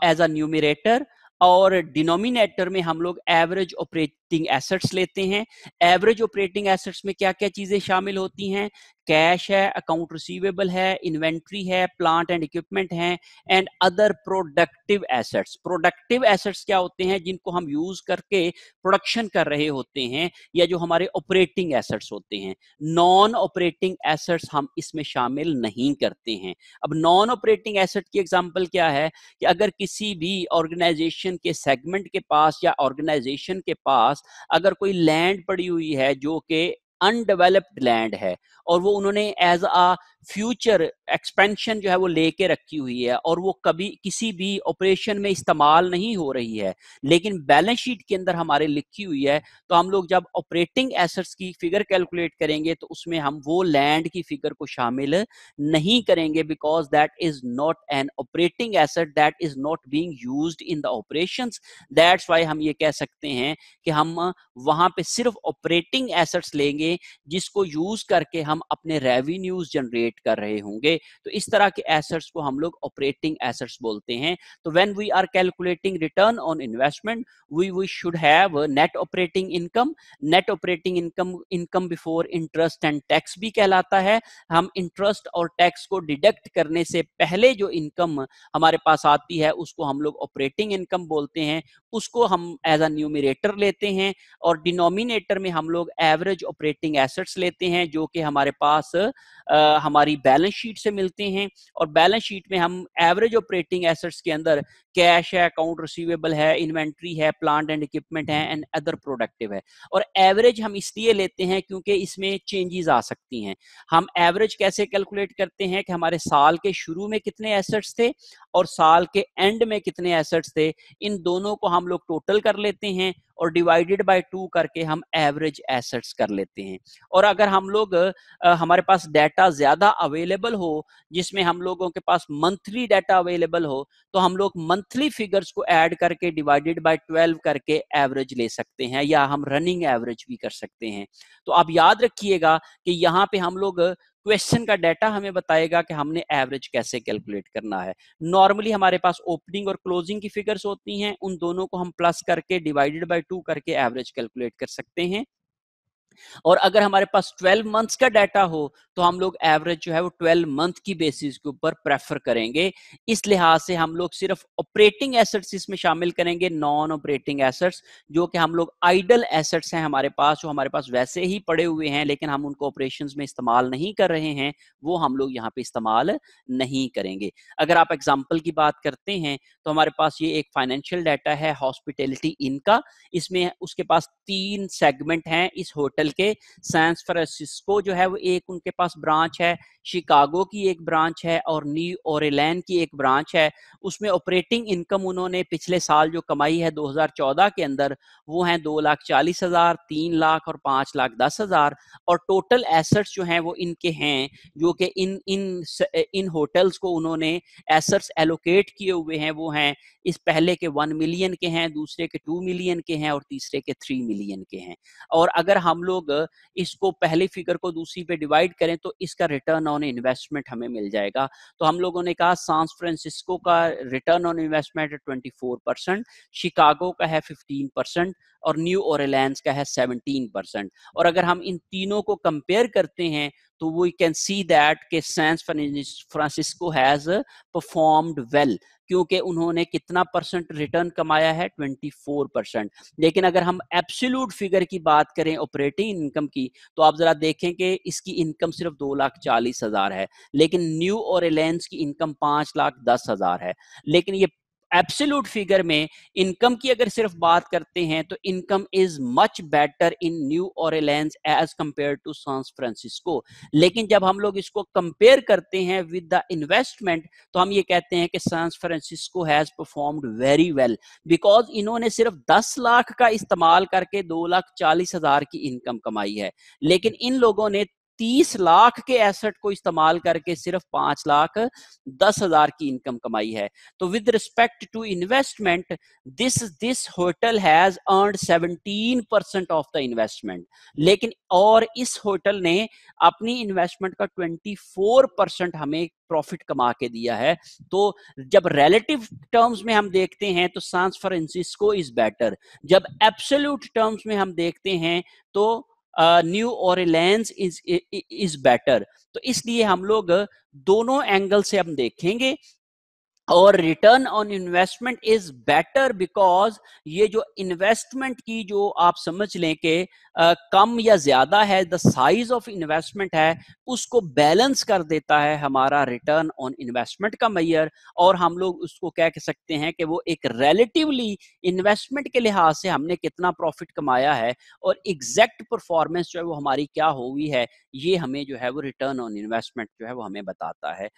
एज अ न्यूमरेटर, और डिनोमिनेटर में हम लोग एवरेज ऑपरेटिंग एसेट्स लेते हैं। एवरेज ऑपरेटिंग एसेट्स में क्या क्या चीजें शामिल होती हैं? कैश है, अकाउंट रिसीवेबल है, इन्वेंट्री है, प्लांट एंड इक्विपमेंट है, and other productive assets. Productive assets क्या होते हैं? जिनको हम यूज करके प्रोडक्शन कर रहे होते हैं, या जो हमारे ऑपरेटिंग एसेट्स होते हैं। नॉन ऑपरेटिंग एसेट्स हम इसमें शामिल नहीं करते हैं। अब नॉन ऑपरेटिंग एसेट की एग्जांपल क्या है कि अगर किसी भी ऑर्गेनाइजेशन के सेगमेंट के पास या ऑर्गेनाइजेशन के पास अगर कोई लैंड पड़ी हुई है जो कि अनडेवलप्ड लैंड है, और वो उन्होंने एज अ फ्यूचर एक्सपेंशन जो है वो लेके रखी हुई है, और वो कभी किसी भी ऑपरेशन में इस्तेमाल नहीं हो रही है, लेकिन बैलेंस शीट के अंदर हमारे लिखी हुई है, तो हम लोग जब ऑपरेटिंग एसेट्स की फिगर कैलकुलेट करेंगे तो उसमें हम वो लैंड की फिगर को शामिल नहीं करेंगे, because that is not an operating asset, that is not being used in the operations. That's why हम ये कह सकते हैं कि हम वहां पे सिर्फ ऑपरेटिंग एसेट्स लेंगे जिसको यूज करके हम अपने रेवेन्यूज जनरेट कर रहे होंगे। तो इस तरह के एसेट्स को हम लोग ऑपरेटिंग एसेट्स बोलते हैं। तो when we are calculating return on investment, we should have net operating income. Net operating income income before interest and tax भी कहलाता है। हम इंटरेस्ट और टैक्स को डिडक्ट करने से पहले जो इनकम हमारे पास आती है उसको हम लोग ऑपरेटिंग इनकम बोलते हैं। उसको हम एज अ न्यूमरेटर लेते हैं, और डिनोमिनेटर में हम लोग एवरेज ऑपरेटिंग एसेट्स लेते हैं जो कि हमारे पास हमारी बैलेंस शीट से मिलते हैं। और बैलेंस शीट में हम एवरेज ऑपरेटिंग एसेट्स के अंदर कैश है, अकाउंट रिसीवेबल है, इन्वेंट्री है, प्लांट एंड इक्विपमेंट है, एंड अदर प्रोडक्टिव है। और एवरेज हम इसलिए लेते हैं क्योंकि इसमें चेंजेस आ सकती हैं। हम एवरेज कैसे कैलकुलेट करते हैं कि हमारे साल के शुरू में कितने एसेट्स थे और साल के एंड में कितने एसेट्स थे, इन दोनों को हम लोग टोटल कर लेते हैं और डिवाइडेड बाय 2 करके हम एवरेज एसेट्स कर लेते हैं। और अगर हम लोग हमारे पास डाटा ज्यादा अवेलेबल हो, जिसमें हम लोगों के पास मंथली डाटा अवेलेबल हो, तो हम लोग मंथली फिगर्स को ऐड करके डिवाइडेड बाय 12 करके एवरेज ले सकते हैं, या हम रनिंग एवरेज भी कर सकते हैं। तो आप याद रखिएगा कि यहाँ पे हम लोग क्वेश्चन का डाटा हमें बताएगा कि हमने एवरेज कैसे कैलकुलेट करना है। नॉर्मली हमारे पास ओपनिंग और क्लोजिंग की फिगर्स होती हैं, उन दोनों को हम प्लस करके डिवाइडेड बाय 2 करके एवरेज कैलकुलेट कर सकते हैं। और अगर हमारे पास 12 मंथ्स का डाटा हो तो हम लोग एवरेज जो है वो 12 मंथ की बेसिस के ऊपर प्रेफर करेंगे। इस लिहाज से हम लोग सिर्फ ऑपरेटिंग एसेट्स इसमें शामिल करेंगे, नॉन ऑपरेटिंग एसेट्स जो कि हम लोग आइडल एसेट्स हैं हमारे पास, जो हमारे पास वैसे ही पड़े हुए हैं लेकिन हम उनको ऑपरेशंस में इस्तेमाल नहीं कर रहे हैं, वो हम लोग यहाँ पे इस्तेमाल नहीं करेंगे। अगर आप एग्जाम्पल की बात करते हैं तो हमारे पास ये एक फाइनेंशियल डाटा है हॉस्पिटैलिटी इन का। इसमें उसके पास 3 सेगमेंट हैं इस होटल के। सैन फ्रांसिस्को जो है वो एक उनके पास ब्रांच है, शिकागो की एक ब्रांच है, और न्यू ओरेलैंड की एक ब्रांच है। उसमें ऑपरेटिंग इनकम उन्होंने पिछले साल जो कमाई है 2014 के अंदर, वो है 2,40,000, 3 लाख और 5,10,000। और टोटल एसेट्स जो हैं वो इनके हैं, जो कि इन होटल्स को उन्होंने एसेट्स एलोकेट किए हुए हैं, वो हैं इस पहले के 1 मिलियन के हैं, दूसरे के 2 मिलियन के हैं, और तीसरे के 3 मिलियन के हैं। और अगर हम लोग इसको पहली फिगर को दूसरी पे डिवाइड करें तो इसका रिटर्न ऑन इन्वेस्टमेंट हमें मिल जाएगा। तो हम लोगों ने कहा सैन फ्रांसिस्को का रिटर्न ऑन इन्वेस्टमेंट है 24%, शिकागो का है 15% और न्यू ऑरलीन्स का है 17%। और अगर हम इन तीनों को कंपेयर करते हैं तो वी कैन सी दैट के San Francisco has performed well, क्योंकि उन्होंने कितना परसेंट रिटर्न कमाया है 24%। लेकिन अगर हम एब्सोल्यूट फिगर की बात करें ऑपरेटिंग इनकम की, तो आप जरा देखें कि इसकी इनकम सिर्फ 2,40,000 है, लेकिन न्यू ऑरलीन्स की इनकम 5,10,000 है। लेकिन ये एब्सोल्यूट फिगर में इनकम की अगर सिर्फ बात करते हैं तो income is much better in New Orleans as compare to San Francisco. लेकिन जब हम लोग इसको कंपेयर करते हैं विद द इन्वेस्टमेंट तो हम ये कहते हैं कि San Francisco has performed very well, because इन्होंने सिर्फ 10 लाख का इस्तेमाल करके 2,40,000 की इनकम कमाई है, लेकिन इन लोगों ने 30 लाख के एसेट को इस्तेमाल करके सिर्फ 5,10,000 की इनकम कमाई है। तो with respect to investment this hotel has earned 17% of the investment, लेकिन और इस होटल ने अपनी इन्वेस्टमेंट का 24% हमें प्रॉफिट कमा के दिया है। तो जब रिलेटिव टर्म्स में हम देखते हैं तो सैन फ्रांसिस्को इज बेटर, जब एब्सोल्यूट टर्म्स में हम देखते हैं तो न्यू ऑरलीन्स इज बेटर। तो इसलिए हम लोग दोनों एंगल से हम देखेंगे और return on investment is better because ये जो इन्वेस्टमेंट की जो आप समझ लें कि कम या ज्यादा है, द साइज ऑफ इन्वेस्टमेंट है, उसको बैलेंस कर देता है हमारा रिटर्न ऑन इन्वेस्टमेंट का मेजर। और हम लोग उसको कह सकते हैं कि वो एक रिलेटिवली इन्वेस्टमेंट के लिहाज से हमने कितना प्रॉफिट कमाया है और एग्जैक्ट परफॉर्मेंस जो है वो हमारी क्या हुई है, ये हमें जो है वो रिटर्न ऑन इन्वेस्टमेंट जो है वो हमें बताता है।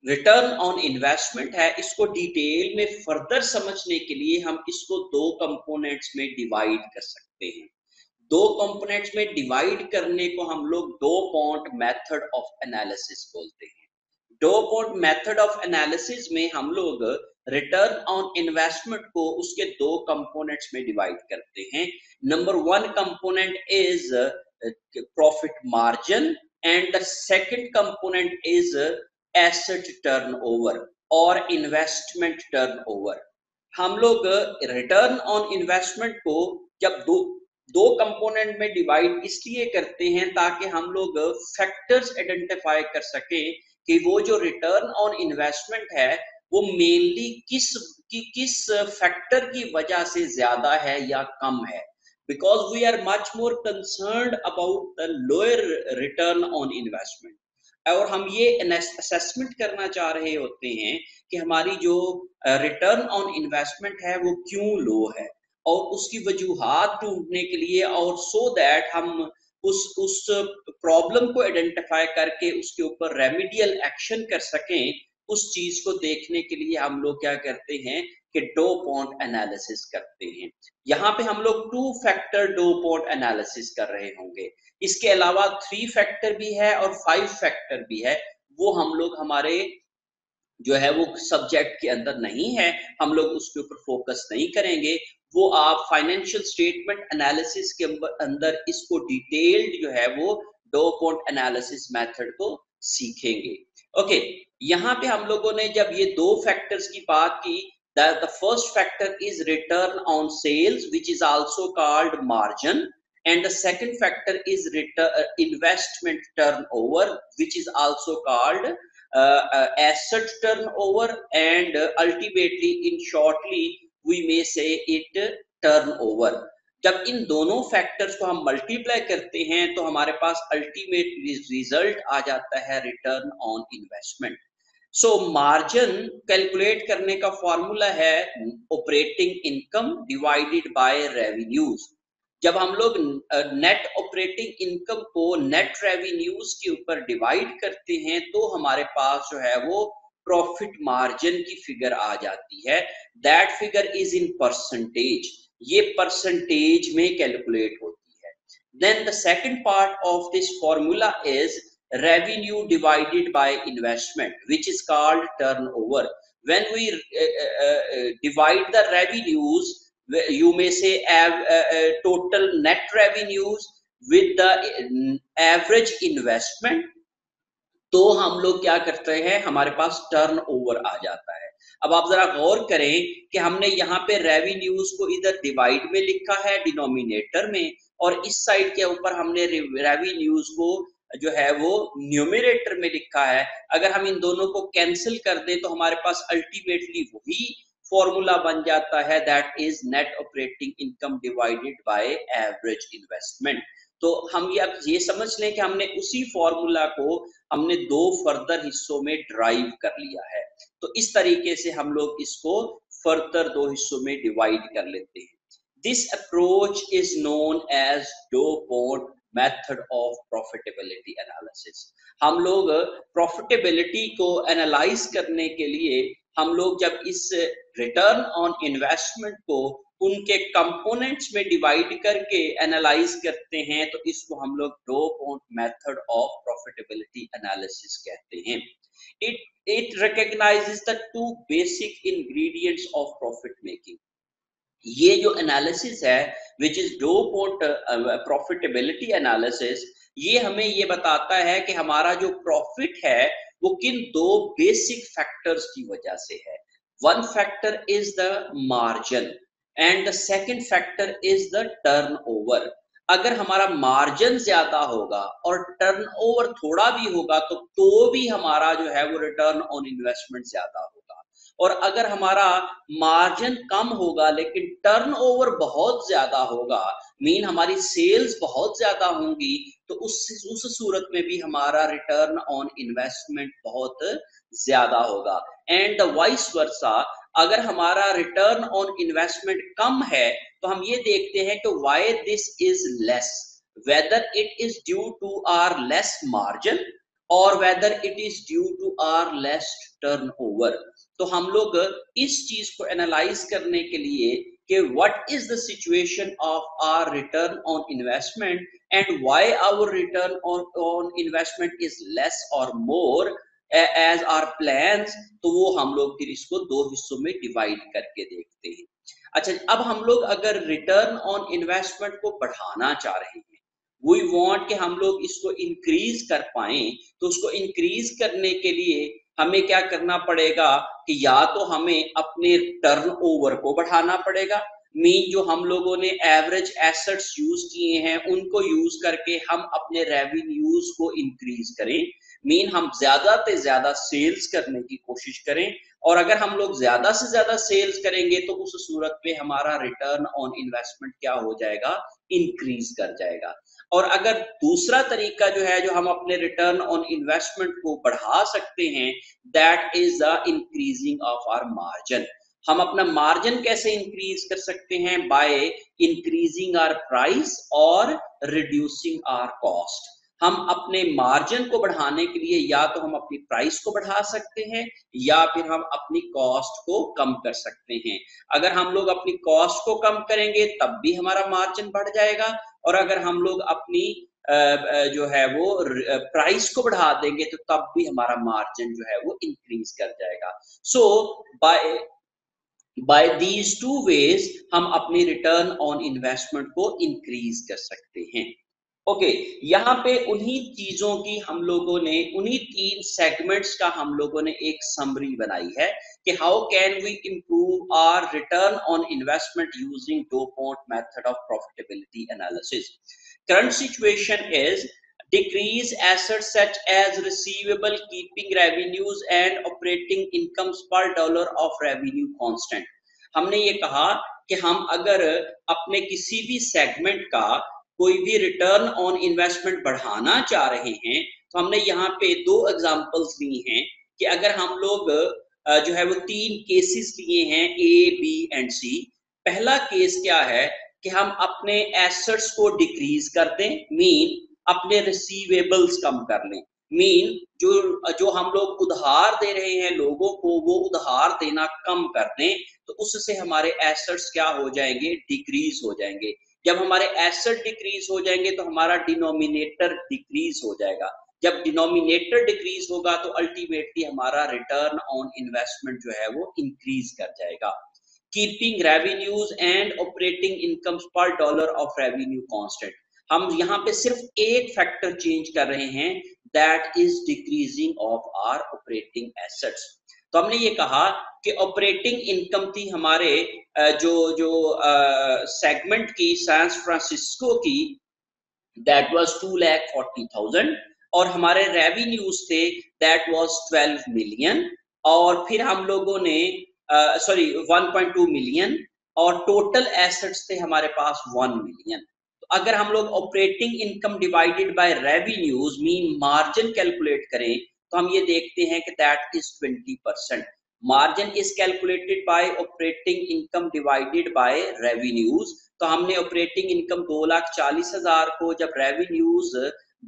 रिटर्न ऑन इन्वेस्टमेंट है, इसको डिटेल में फर्दर समझने के लिए हम इसको दो कंपोनेंट्स में डिवाइड कर सकते हैं। दो कंपोनेंट्स में डिवाइड करने को हम लोग DuPont method of analysis बोलते हैं। DuPont method of analysis में हम लोग रिटर्न ऑन इन्वेस्टमेंट को उसके दो कंपोनेंट्स में डिवाइड करते हैं। Number one component is profit margin and the second component is asset turnover और इन्वेस्टमेंट टर्नओवर। हम लोग रिटर्न ऑन इन्वेस्टमेंट को जब दो दो कंपोनेंट में डिवाइड इसलिए करते हैं ताकि हम लोग फैक्टर्स आइडेंटिफाई कर सकें कि वो जो रिटर्न ऑन इन्वेस्टमेंट है वो मेनली किस फैक्टर की वजह से ज्यादा है या कम है। Because we are much more concerned about the lower return on investment, और हम ये असेसमेंट करना चाह रहे होते हैं कि हमारी जो रिटर्न ऑन इन्वेस्टमेंट है वो क्यों लो है और उसकी वजूहात ढूंढने के लिए, और सो दैट हम उस प्रॉब्लम को आइडेंटिफाई करके उसके ऊपर रेमेडियल एक्शन कर सकें। उस चीज को देखने के लिए हम लोग क्या करते हैं कि डो पॉन्ट एनालिसिस करते हैं। यहाँ पे हम लोग 2 फैक्टर डो पॉन्ट एनालिसिस कर रहे होंगे। इसके अलावा 3 फैक्टर भी है और 5 फैक्टर भी है, वो हम लोग हमारे जो है वो सब्जेक्ट के अंदर नहीं है, हम लोग उसके ऊपर फोकस नहीं करेंगे। वो आप फाइनेंशियल स्टेटमेंट एनालिसिस के अंदर इसको डिटेल्ड जो है वो डो पॉन्ट एनालिसिस मेथड को सीखेंगे। ओके, यहाँ पे हम लोगों ने जब ये दो फैक्टर्स की बात की, the first factor is return on sales which is also called margin, and the second factor is investment turnover which is also called asset turnover, and ultimately in shortly we may say it turnover। जब इन दोनों factors को हम multiply करते हैं तो हमारे पास ultimate result आ जाता है return on investment. So margin calculate करने का फॉर्मूला है operating income divided bye revenues. जब हम लोग नेट ऑपरेटिंग इनकम को नेट रेवेन्यूज के ऊपर डिवाइड करते हैं तो हमारे पास जो है वो प्रॉफिट मार्जिन की फिगर आ जाती है। That figure is in percentage, ये परसेंटेज में कैलकुलेट होती है। Then the second part of this formula is revenue divided by investment which is called turnover। when we divide the revenues, you may say total net revenues with the average investment, तो हम लोग क्या करते हैं, हमारे पास turnover आ जाता है। अब आप जरा गौर करें कि हमने यहाँ पे रेवेन्यूज को इधर डिवाइड में लिखा है डिनोमिनेटर में, और इस साइड के ऊपर हमने रेवेन्यूज को जो है वो न्यूमरेटर में लिखा है। अगर हम इन दोनों को कैंसिल कर दें तो हमारे पास अल्टीमेटली वही फॉर्मूला बन जाता है, that is net operating income divided by average investment. तो हम ये अब ये समझ लें कि हमने उसी फॉर्मूला को हमने दो फर्दर हिस्सों में ड्राइव कर लिया है। तो इस तरीके से हम लोग इसको फर्दर दो हिस्सों में डिवाइड कर लेते हैं। This approach is known as DuPont method of profitability analysis. हम लोग प्रॉफिटेबिलिटी को एनालाइज करने के लिए हम लोग जब इस रिटर्न ऑन इन्वेस्टमेंट को उनके कंपोनेंट्स में डिवाइड करके एनालाइज करते हैं, तो इसको हम लोग डोपोट मेथड ऑफ प्रॉफिटेबिलिटी एनालिसिस कहते हैं। It recognises the two basic ingredients of profit making. ये जो एनालिसिस है विच इज डोपोट प्रॉफिटेबिलिटी एनालिसिस, ये हमें ये बताता है कि हमारा जो प्रॉफिट है वो किन दो बेसिक फैक्टर्स की वजह से है। One factor is the margin and the second factor is the turnover. अगर हमारा मार्जिन ज्यादा होगा और टर्नओवर थोड़ा भी होगा तो भी हमारा जो है वो रिटर्न ऑन इन्वेस्टमेंट ज्यादा होगा। और अगर हमारा मार्जिन कम होगा लेकिन टर्नओवर बहुत ज्यादा होगा, मीन हमारी सेल्स बहुत ज्यादा होंगी, तो उस सूरत में भी हमारा रिटर्न ऑन इन्वेस्टमेंट बहुत ज्यादा होगा। एंड द वाइस वर्सा, अगर हमारा रिटर्न ऑन इन्वेस्टमेंट कम है तो हम ये देखते हैं कि why this is less, whether it is due to our less margin और whether it is due to our less turnover. तो हम लोग इस चीज को एनालाइज करने के लिए कि what is the situation of our return on investment and why our return on investment is less और मोर एज आर प्लान्स, तो वो हम लोग फिर इसको दो हिस्सों में डिवाइड करके देखते हैं। अच्छा, अब हम लोग अगर रिटर्न ऑन इन्वेस्टमेंट को बढ़ाना चाह रहे हैं, वी वांट कि हम लोग इसको इंक्रीज कर पाए, तो उसको इंक्रीज करने के लिए हमें क्या करना पड़ेगा कि या तो हमें अपने टर्नओवर को बढ़ाना पड़ेगा, मीन जो हम लोगों ने एवरेज एसेट्स यूज किए हैं उनको यूज करके हम अपने रेवेन्यूज को इंक्रीज करें, मीन हम ज्यादा से ज्यादा सेल्स करने की कोशिश करें। और अगर हम लोग ज्यादा से ज्यादा सेल्स करेंगे तो उस सूरत में हमारा रिटर्न ऑन इन्वेस्टमेंट क्या हो जाएगा, इंक्रीज कर जाएगा। और अगर दूसरा तरीका जो है जो हम अपने रिटर्न ऑन इन्वेस्टमेंट को बढ़ा सकते हैं, that is the increasing of our margin. हम अपना मार्जिन कैसे इंक्रीज कर सकते हैं, बाय इंक्रीजिंग आवर प्राइस और रिड्यूसिंग आवर कॉस्ट। हम अपने मार्जिन को बढ़ाने के लिए या तो हम अपनी प्राइस को बढ़ा सकते हैं या फिर हम अपनी कॉस्ट को कम कर सकते हैं। अगर हम लोग अपनी कॉस्ट को कम करेंगे तब भी हमारा मार्जिन बढ़ जाएगा, और अगर हम लोग अपनी जो है वो प्राइस को बढ़ा देंगे तो तब भी हमारा मार्जिन जो है वो इंक्रीज कर जाएगा। So by by these two ways हम अपनी रिटर्न ऑन इन्वेस्टमेंट को इंक्रीज कर सकते हैं। ओके, यहाँ पे उन्हीं चीजों की हम लोगों ने, उन्हीं तीन सेगमेंट्स का हम लोगों ने एक समरी बनाई है कि how can we improve our return on investment using DuPont method of profitability analysis. Current situation is decrease assets such as receivable, keeping revenues and operating incomes per dollar of revenue constant। हमने ये कहा कि हम अगर अपने किसी भी segment का कोई भी रिटर्न ऑन इन्वेस्टमेंट बढ़ाना चाह रहे हैं, तो हमने यहाँ पे दो एग्जांपल्स ली हैं कि अगर हम लोग जो है वो तीन केसेस लिए हैं, ए बी एंड सी। पहला केस क्या है कि हम अपने एसेट्स को डिक्रीज कर दें, मीन अपने रिसीवेबल्स कम कर लें, मीन जो जो हम लोग उधार दे रहे हैं लोगों को वो उधार देना कम कर दें, तो उससे हमारे एसेट्स क्या हो जाएंगे, डिक्रीज हो जाएंगे। जब हमारे एसेट डिक्रीज हो जाएंगे तो हमारा डिनोमिनेटर डिक्रीज हो जाएगा। जब डिनोमिनेटर डिक्रीज होगा तो अल्टीमेटली हमारा रिटर्न ऑन इन्वेस्टमेंट जो है वो इंक्रीज कर जाएगा। Keeping revenues and operating incomes पर डॉलर ऑफ रेवेन्यू कांस्टेंट। हम यहाँ पे सिर्फ एक फैक्टर चेंज कर रहे हैं, that is decreasing of our operating assets. तो हमने ये कहा कि ऑपरेटिंग इनकम थी हमारे जो जो सेगमेंट की सैन फ्रांसिस्को की, दैट वाज 2,40,000, और हमारे रेवेन्यूज थे दैट वाज 12 मिलियन, और फिर हम लोगों ने सॉरी 1.2 मिलियन, और टोटल एसेट्स थे हमारे पास 1 मिलियन। तो अगर हम लोग operating income divided bye revenues mean margin calculate करें, तो हम ये देखते हैं कि that is 20%। Margin is calculated by operating income divided bye revenues. तो हमने ऑपरेटिंग इनकम 2,40,000 को जब रेवेन्यूज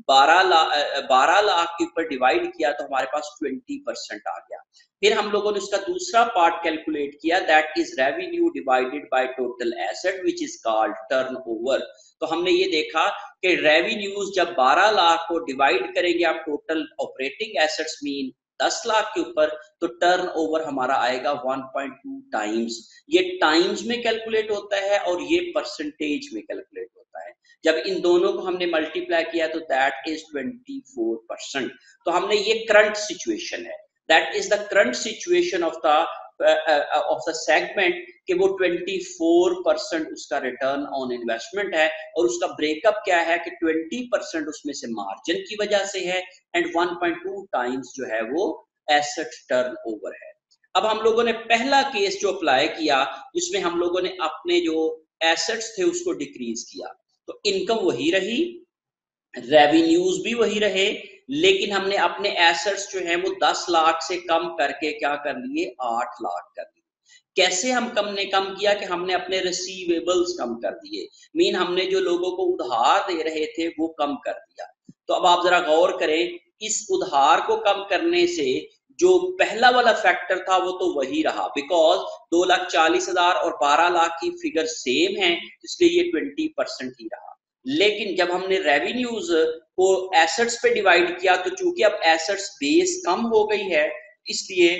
12 लाख के ऊपर डिवाइड किया तो हमारे पास 20% आ गया। फिर हम लोगों ने उसका दूसरा पार्ट कैलकुलेट किया, that is revenue divided by total asset which is called turnover. तो हमने ये देखा कि रेवेन्यूज जब 12 लाख को डिवाइड करेंगे आप total operating assets mean 10 lakh के ऊपर, तो टर्नओवर हमारा आएगा 1.2 टाइम्स। ये टाइम्स में कैलकुलेट होता है और ये परसेंटेज में कैलकुलेट होता है। जब इन दोनों को हमने मल्टीप्लाई किया तो दैट इज 24%। तो हमने ये करंट सिचुएशन है, that is the current situation of the segment, कि वो 24% उसका रिटर्न ऑन इन्वेस्टमेंट है, और उसका ब्रेकअप क्या है कि 20% उसमें से मार्जिन की वजह से है, एंड 1.2 टाइम्स जो है वो एसेट टर्नओवर है। अब हम लोगों ने पहला केस जो अप्लाई किया, जिसमें हम लोगों ने अपने जो एसेट्स थे उसको डिक्रीज किया, तो इनकम वही रही, रेवेन्यूज भी वही रहे, लेकिन हमने अपने एसेट्स जो हैं वो 10 लाख से कम करके क्या कर लिए, 8 लाख कर लिए। कैसे हम कम ने कम किया कि हमने अपने रिसीवेबल्स कम कर दिए, मीन हमने जो लोगों को उधार दे रहे थे वो कम कर दिया। तो अब आप जरा गौर करें, इस उधार को कम करने से जो पहला वाला फैक्टर था वो तो वही रहा, बिकॉज 2,40,000 और 12 लाख की फिगर सेम है, इसलिए ये 20% ही रहा। लेकिन जब हमने रेवेन्यूज को एसेट्स पे डिवाइड किया, तो चूंकि अब एसेट्स बेस कम हो गई है, इसलिए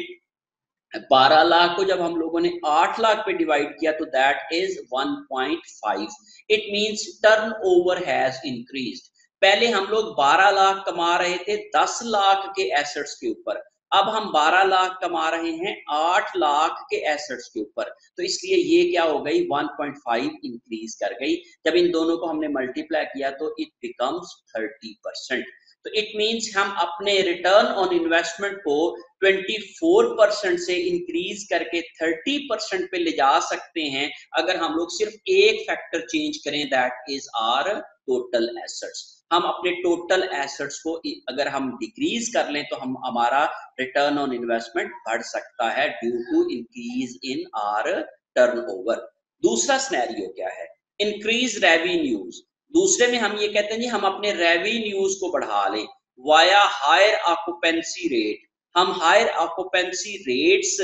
12 लाख को जब हम लोगों ने 8 लाख पे डिवाइड किया तो that is 1.5। It means turn over has increased. पहले हम लोग 12 लाख कमा रहे थे 10 लाख के एसेट्स के ऊपर, अब हम 12 लाख कमा रहे हैं 8 लाख के एसेट्स के ऊपर, तो इसलिए ये क्या हो गई, 1.5 इंक्रीज कर गई। जब इन दोनों को हमने मल्टीप्लाई किया तो इट बिकम्स 30%। तो इट मींस हम अपने रिटर्न ऑन इन्वेस्टमेंट को 24% से इंक्रीज करके 30% पे ले जा सकते हैं, अगर हम लोग सिर्फ एक फैक्टर चेंज करें, that is our total assets. हम अपने टोटल एसेट्स को अगर हम डिक्रीज कर लें तो हम हमारा रिटर्न ऑन इन्वेस्टमेंट बढ़ सकता है due to increase in our turnover. दूसरा सिनेरियो क्या है, इंक्रीज रेवेन्यूज। दूसरे में हम ये कहते हैं जी हम अपने रेवेन्यूज को बढ़ा लें वाया हायर ऑक्यूपेंसी रेट। हम हायर ऑक्यूपेंसी रेट्स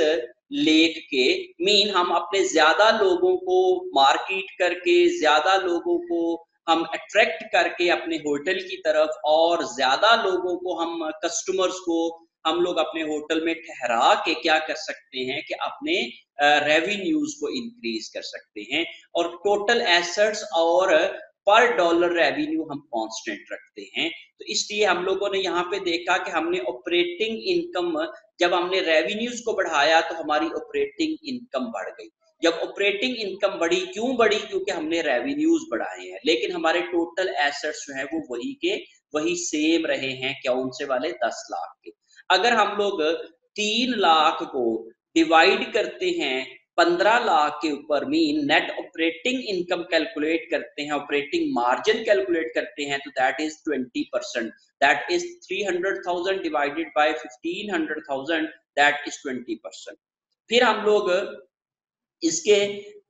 लेट के मीन हम अपने ज्यादा लोगों को मार्केट करके, ज्यादा लोगों को हम अट्रैक्ट करके अपने होटल की तरफ, और ज्यादा लोगों को हम कस्टमर्स को हम लोग अपने होटल में ठहरा के क्या कर सकते हैं कि अपने रेवेन्यूज को इंक्रीज कर सकते हैं, और टोटल एसेट्स और पर डॉलर रेवेन्यू हम कांस्टेंट रखते हैं। तो इसलिए हम लोगों ने यहाँ पे देखा कि हमने ऑपरेटिंग इनकम, जब हमने रेवेन्यूज को बढ़ाया तो हमारी ऑपरेटिंग इनकम बढ़ गई। जब ऑपरेटिंग इनकम बढ़ी, क्यों बढ़ी, क्योंकि हमने रेवेन्यूज बढ़ाए हैं, लेकिन हमारे टोटल एसेट्स जो है वो वही के वही सेम रहे हैं, क्या उनसे वाले 10 लाख के। अगर हम लोग 3 लाख को डिवाइड करते हैं 15 लाख के ऊपर, mean net operating income calculate करते हैं, ऑपरेटिंग मार्जिन कैलकुलेट करते हैं, तो that is 20%, that is 300,000 divided by 1500,000, that is 20%। फिर हम लोग इसके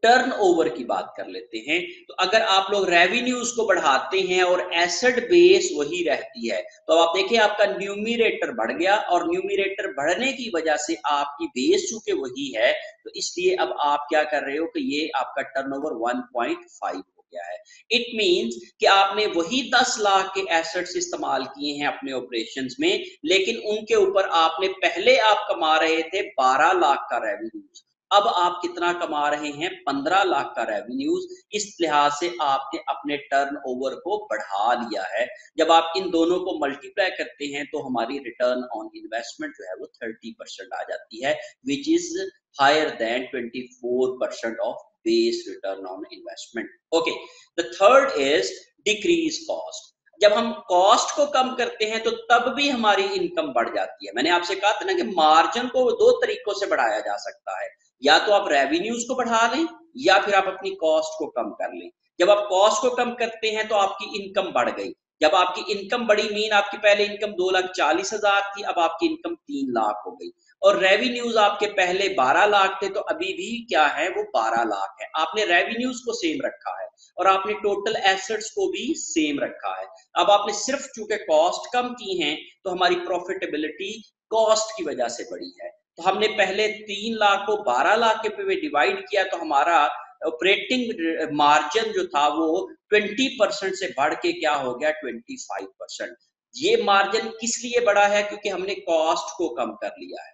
टर्नओवर की बात कर लेते हैं। तो अगर आप लोग रेवेन्यूज को बढ़ाते हैं और एसेट बेस वही रहती है, तो आप देखिए आपका न्यूमरेटर बढ़ गया, और न्यूमरेटर बढ़ने की वजह से आपकी बेस चूंकि वही है, तो इसलिए अब आप क्या कर रहे हो कि ये आपका टर्नओवर 1.5 हो गया है। इट मींस कि आपने वही 10 लाख के एसेट्स इस्तेमाल किए हैं अपने ऑपरेशंस में, लेकिन उनके ऊपर आपने पहले आप कमा रहे थे 12 लाख का रेवेन्यू, अब आप कितना कमा रहे हैं, 15 लाख का रेवेन्यूज। इस लिहाज से आपने अपने टर्नओवर को बढ़ा लिया है। जब आप इन दोनों को मल्टीप्लाई करते हैं तो हमारी रिटर्न ऑन इन्वेस्टमेंट जो है वो 30% आ जाती है, which is higher than 24% of base return on investment. Okay, the third is decrease cost. जब हम कॉस्ट को कम करते हैं तो तब भी हमारी इनकम बढ़ जाती है। मैंने आपसे कहा था ना कि मार्जिन को दो तरीकों से बढ़ाया जा सकता है, या तो आप रेवेन्यूज को बढ़ा लें या फिर आप अपनी कॉस्ट को कम कर लें। जब आप कॉस्ट को कम करते हैं तो आपकी इनकम बढ़ गई। जब आपकी इनकम बढ़ी, मीन आपकी पहले इनकम 2,40,000 थी, अब आपकी इनकम 3 लाख हो गई। और रेवेन्यूज आपके पहले 12 लाख थे, तो अभी भी क्या है, वो 12 लाख है। आपने रेवेन्यूज को सेम रखा है और आपने टोटल एसेट्स को भी सेम रखा है। अब आपने सिर्फ चूंकि कॉस्ट कम की है तो हमारी प्रॉफिटेबिलिटी कॉस्ट की वजह से बढ़ी है। तो हमने पहले 3 लाख को 12 लाख के पे डिवाइड किया तो हमारा ऑपरेटिंग मार्जिन जो था वो 20% से बढ़ के क्या हो गया, 25%। ये मार्जिन किस लिए बढ़ा है, क्योंकि हमने कॉस्ट को कम कर लिया है।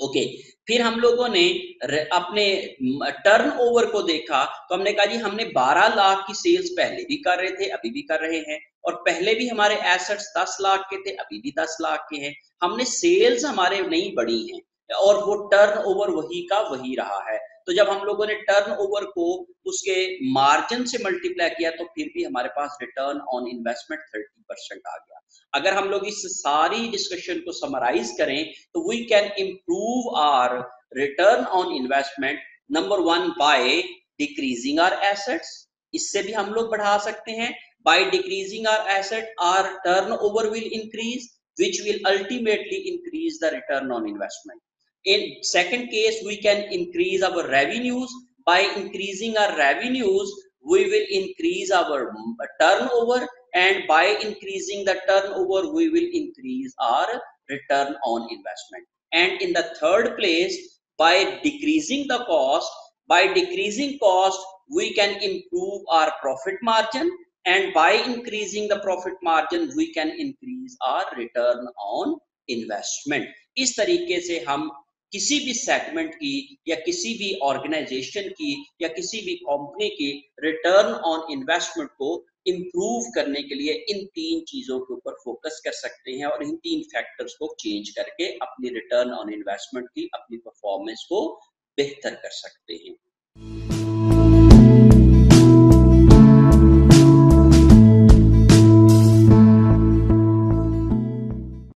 ओके, फिर हम लोगों ने अपने टर्नओवर को देखा तो हमने कहा जी हमने 12 लाख की सेल्स पहले भी कर रहे थे, अभी भी कर रहे हैं, और पहले भी हमारे एसेट्स 10 लाख के थे, अभी भी 10 लाख के हैं। हमने सेल्स हमारे नहीं बढ़ी हैं और वो टर्नओवर वही का वही रहा है। तो जब हम लोगों ने टर्नओवर को उसके मार्जिन से मल्टीप्लाई किया तो फिर भी हमारे पास रिटर्न ऑन इन्वेस्टमेंट 30% आ गया। अगर हम लोग इस सारी डिस्कशन को समराइज करें तो we can improve our return on investment, number one by decreasing our assets। इससे भी हम लोग बढ़ा सकते हैं। by decreasing our asset our turnover will increase, which will ultimately increase the return on investment। in second case we can increase our revenues, by increasing our revenues we will increase our turnover, and by increasing the turnover we will increase our return on investment। And in the third place, by decreasing the cost, by decreasing cost we can improve our profit margin, and by increasing the profit margin we can increase our return on investment। इस तरीके से हम किसी भी segment की या किसी भी ऑर्गेनाइजेशन की या किसी भी कंपनी की रिटर्न ऑन इन्वेस्टमेंट को इंप्रूव करने के लिए इन 3 चीजों के ऊपर फोकस कर सकते हैं और इन 3 फैक्टर्स को चेंज करके अपनी रिटर्न ऑन इन्वेस्टमेंट की, अपनी परफॉर्मेंस को बेहतर कर सकते हैं।